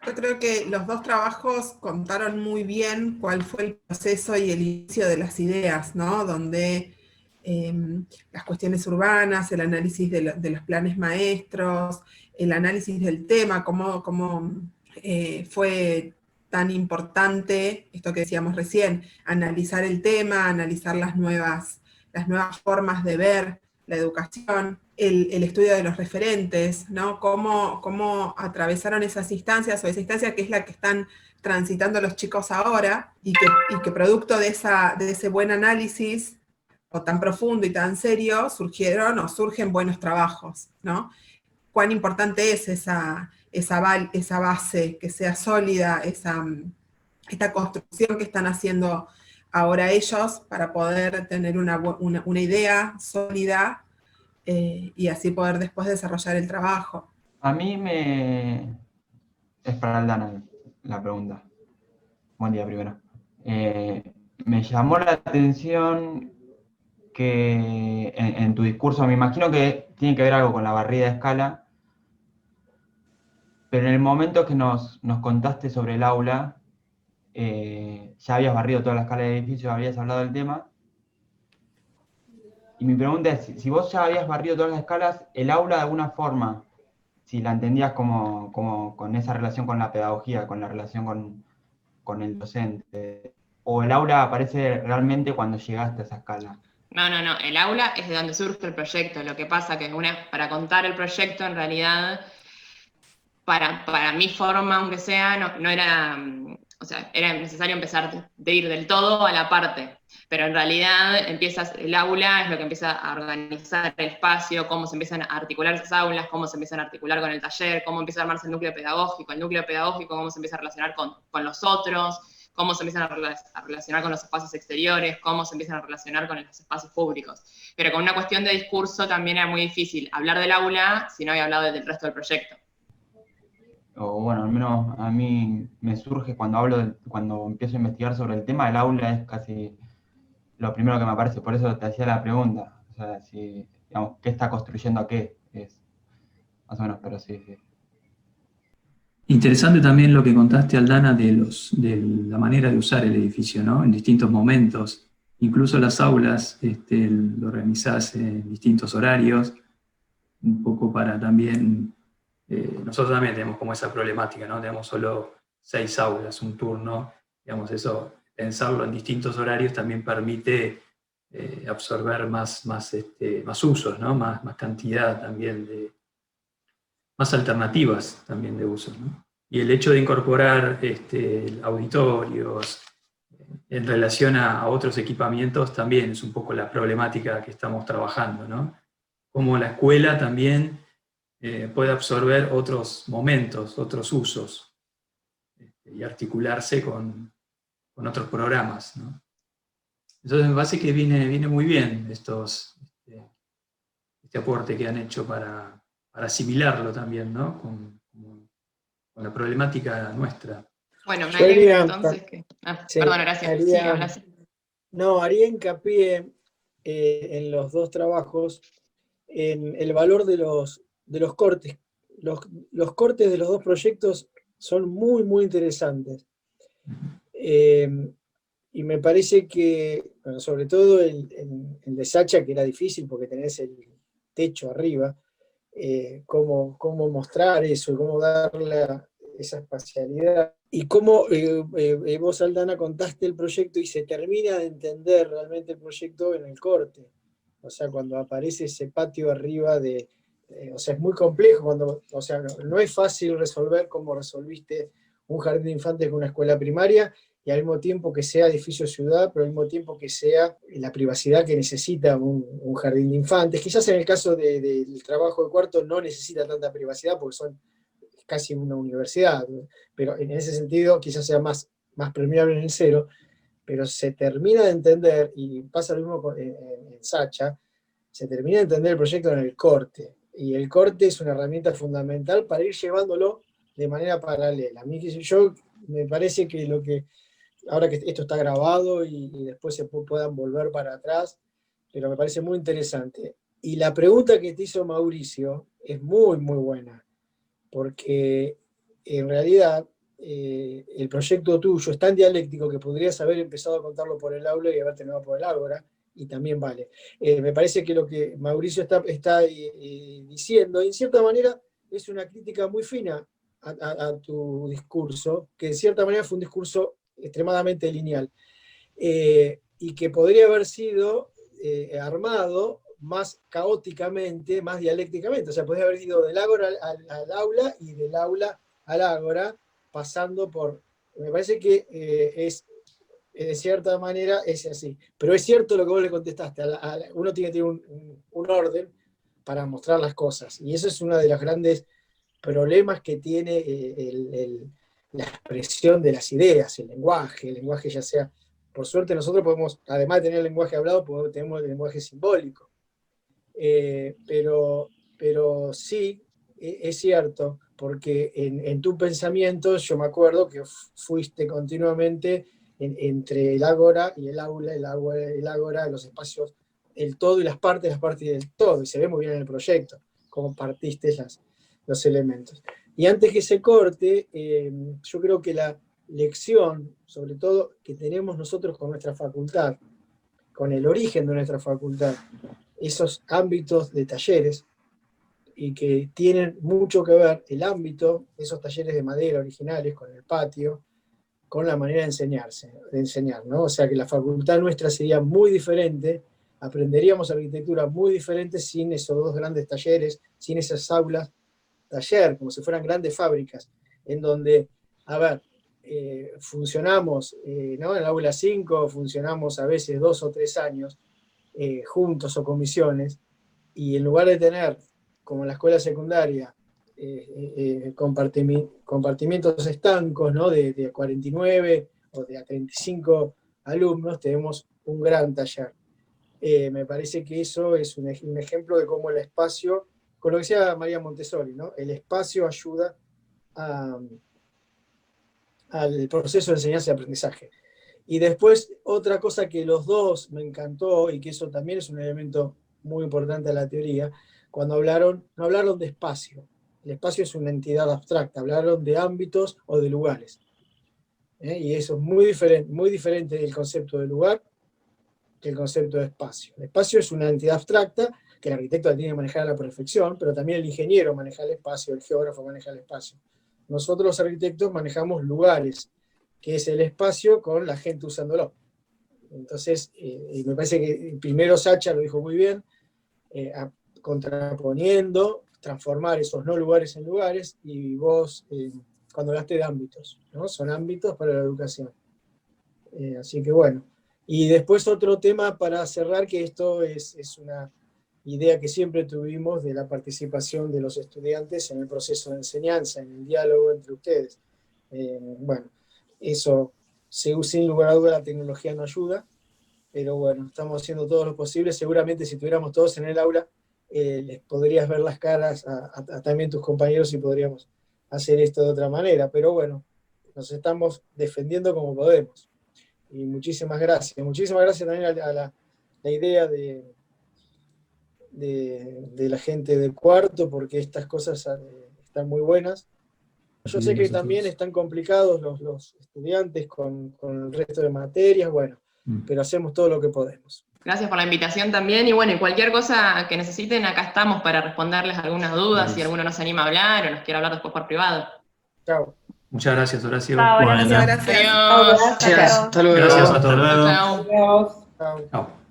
S5: Yo creo que los dos trabajos contaron muy bien cuál fue el proceso y el inicio de las ideas, ¿no? Donde las cuestiones urbanas, el análisis de los planes maestros, el análisis del tema, cómo fue tan importante, esto que decíamos recién, analizar el tema, analizar las nuevas formas de ver la educación, el estudio de los referentes, ¿no? Cómo atravesaron esas instancias, o esa instancia que es la que están transitando los chicos ahora, y que producto de ese buen análisis, o tan profundo y tan serio, surgen buenos trabajos, ¿no? Cuán importante es esa base, que sea sólida, esta construcción que están haciendo ahora ellos para poder tener una idea sólida y así poder después desarrollar el trabajo.
S6: A mí es para Aldana la pregunta. Buen día primero. Me llamó la atención que en tu discurso, me imagino que tiene que ver algo con la barrida de escala, pero en el momento que nos contaste sobre el aula, ya habías barrido toda la escala del edificio, habías hablado del tema. Y mi pregunta es, si vos ya habías barrido todas las escalas, el aula de alguna forma, si la entendías como con esa relación con la pedagogía, con la relación con el docente, o el aula aparece realmente cuando llegaste a esa escala.
S3: No, el aula es de donde surge el proyecto. Lo que pasa que para contar el proyecto, en realidad, para mi forma, aunque sea, no era, o sea, era necesario empezar de ir del todo a la parte. Pero en realidad el aula es lo que empieza a organizar el espacio, cómo se empiezan a articular esas aulas, cómo se empiezan a articular con el taller, cómo empieza a armarse el núcleo pedagógico, cómo se empieza a relacionar con los otros, cómo se empiezan a relacionar con los espacios exteriores, cómo se empiezan a relacionar con los espacios públicos. Pero con una cuestión de discurso también era muy difícil hablar del aula si no había hablado del resto del proyecto.
S6: O bueno, al menos a mí me surge cuando empiezo a investigar sobre el tema, el aula es casi lo primero que me aparece, por eso te hacía la pregunta. O sea, si, digamos, ¿qué está construyendo a qué? Es más o menos, pero sí.
S1: Interesante también lo que contaste, Aldana, de la manera de usar el edificio, ¿no? En distintos momentos. Incluso las aulas lo organizás en distintos horarios, un poco para también... nosotros también tenemos como esa problemática, ¿no? Tenemos solo 6 aulas, un turno, digamos, eso, pensarlo en distintos horarios también permite absorber más usos, ¿no? Más cantidad también más alternativas también de uso, ¿no? Y el hecho de incorporar auditorios en relación a otros equipamientos también es un poco la problemática que estamos trabajando, ¿no? Como la escuela también puede absorber otros momentos, otros usos, y articularse con otros programas, ¿no? Entonces me parece que viene muy bien este aporte que han hecho para asimilarlo también, ¿no? Con la problemática nuestra.
S3: Bueno, me
S7: Yo
S3: alegra
S7: haría,
S3: entonces que...
S7: sí,
S3: perdón, Horacio, sí, hablas.
S7: haría hincapié en los dos trabajos, en el valor de los cortes. Los cortes de los dos proyectos son muy, muy interesantes. Y me parece que, bueno, sobre todo el de Sacha, que era difícil porque tenés el techo arriba, cómo mostrar eso, cómo darle esa espacialidad. Y cómo vos, Aldana, contaste el proyecto y se termina de entender realmente el proyecto en el corte. O sea, cuando aparece ese patio arriba o sea, es muy complejo, o sea, no es fácil resolver como resolviste un jardín de infantes con una escuela primaria, y al mismo tiempo que sea edificio ciudad, pero al mismo tiempo que sea la privacidad que necesita un jardín de infantes. Quizás en el caso del trabajo de cuarto no necesita tanta privacidad porque son casi una universidad, pero en ese sentido quizás sea más permeable en el cero, pero se termina de entender, y pasa lo mismo en Sacha, se termina de entender el proyecto en el corte, y el corte es una herramienta fundamental para ir llevándolo de manera paralela. A mí, yo me parece que ahora que esto está grabado y después se puedan volver para atrás, pero me parece muy interesante. Y la pregunta que te hizo Mauricio es muy, muy buena, porque en realidad el proyecto tuyo es tan dialéctico que podrías haber empezado a contarlo por el aula y haber terminado por el ágora, y también vale. Me parece que lo que Mauricio está diciendo, en cierta manera, es una crítica muy fina a tu discurso, que en cierta manera fue un discurso extremadamente lineal, y que podría haber sido armado más caóticamente, más dialécticamente. O sea, podría haber ido del ágora al aula y del aula al ágora, pasando por... Me parece que de cierta manera es así. Pero es cierto lo que vos le contestaste. Uno tiene que tener un orden para mostrar las cosas. Y eso es uno de los grandes problemas que tiene la expresión de las ideas, el lenguaje ya sea... Por suerte nosotros podemos, además de tener el lenguaje hablado, tenemos el lenguaje simbólico. Pero sí, es cierto, porque en tu pensamiento yo me acuerdo que fuiste continuamente entre el ágora y el aula, el ágora, los espacios, el todo y las partes del todo, y se ve muy bien en el proyecto, cómo partiste los elementos. Y antes que se corte, yo creo que la lección, sobre todo, que tenemos nosotros con nuestra facultad, con el origen de nuestra facultad, esos ámbitos de talleres, y que tienen mucho que ver el ámbito, esos talleres de madera originales con el patio, con la manera de enseñar, ¿no? O sea que la facultad nuestra sería muy diferente, aprenderíamos arquitectura muy diferente sin esos dos grandes talleres, sin esas aulas taller, como si fueran grandes fábricas, en donde, a ver, funcionamos, ¿no? En el aula 5 funcionamos a veces 2 o 3 años, juntos o comisiones, y en lugar de tener, como en la escuela secundaria, compartimientos estancos, ¿no? de 49 o de a 35 alumnos, tenemos un gran taller. Me parece que eso es un ejemplo de cómo el espacio, con lo que decía María Montessori, ¿no? El espacio ayuda al proceso de enseñanza y aprendizaje. Y después, otra cosa que los dos me encantó, y que eso también es un elemento muy importante de la teoría, cuando no hablaron de espacio. El espacio es una entidad abstracta, hablaron de ámbitos o de lugares. Y eso es muy diferente del concepto de lugar que el concepto de espacio. El espacio es una entidad abstracta que el arquitecto la tiene que manejar a la perfección, pero también el ingeniero maneja el espacio, el geógrafo maneja el espacio. Nosotros los arquitectos manejamos lugares, que es el espacio con la gente usándolo. Entonces, me parece que primero Sacha lo dijo muy bien, contraponiendo, transformar esos no lugares en lugares, y vos, cuando hablaste de ámbitos, ¿no? Son ámbitos para la educación. Así que bueno. Y después otro tema para cerrar, que esto es una idea que siempre tuvimos de la participación de los estudiantes en el proceso de enseñanza, en el diálogo entre ustedes. Bueno, eso, sin lugar a duda, la tecnología no ayuda, pero bueno, estamos haciendo todo lo posible. Seguramente si estuviéramos todos en el aula, les podrías ver las caras a también tus compañeros y podríamos hacer esto de otra manera, pero bueno, nos estamos defendiendo como podemos. Y muchísimas gracias. Muchísimas gracias también a la idea de la gente de cuarto, porque estas cosas están muy buenas. Yo sé que también están complicados los estudiantes con el resto de materias, bueno, pero hacemos todo lo que podemos.
S3: Gracias por la invitación también, y bueno, y cualquier cosa que necesiten, acá estamos para responderles algunas dudas, si alguno no se anima a hablar o nos quiere hablar después por privado.
S7: Chao.
S1: Muchas gracias, Horacio.
S4: Chao,
S2: Bueno.
S5: Muchas gracias.
S3: Adiós.
S8: Gracias, hasta luego.
S1: Gracias a todos.
S2: Hasta luego.
S3: Chao.
S7: Chao.
S1: Chao.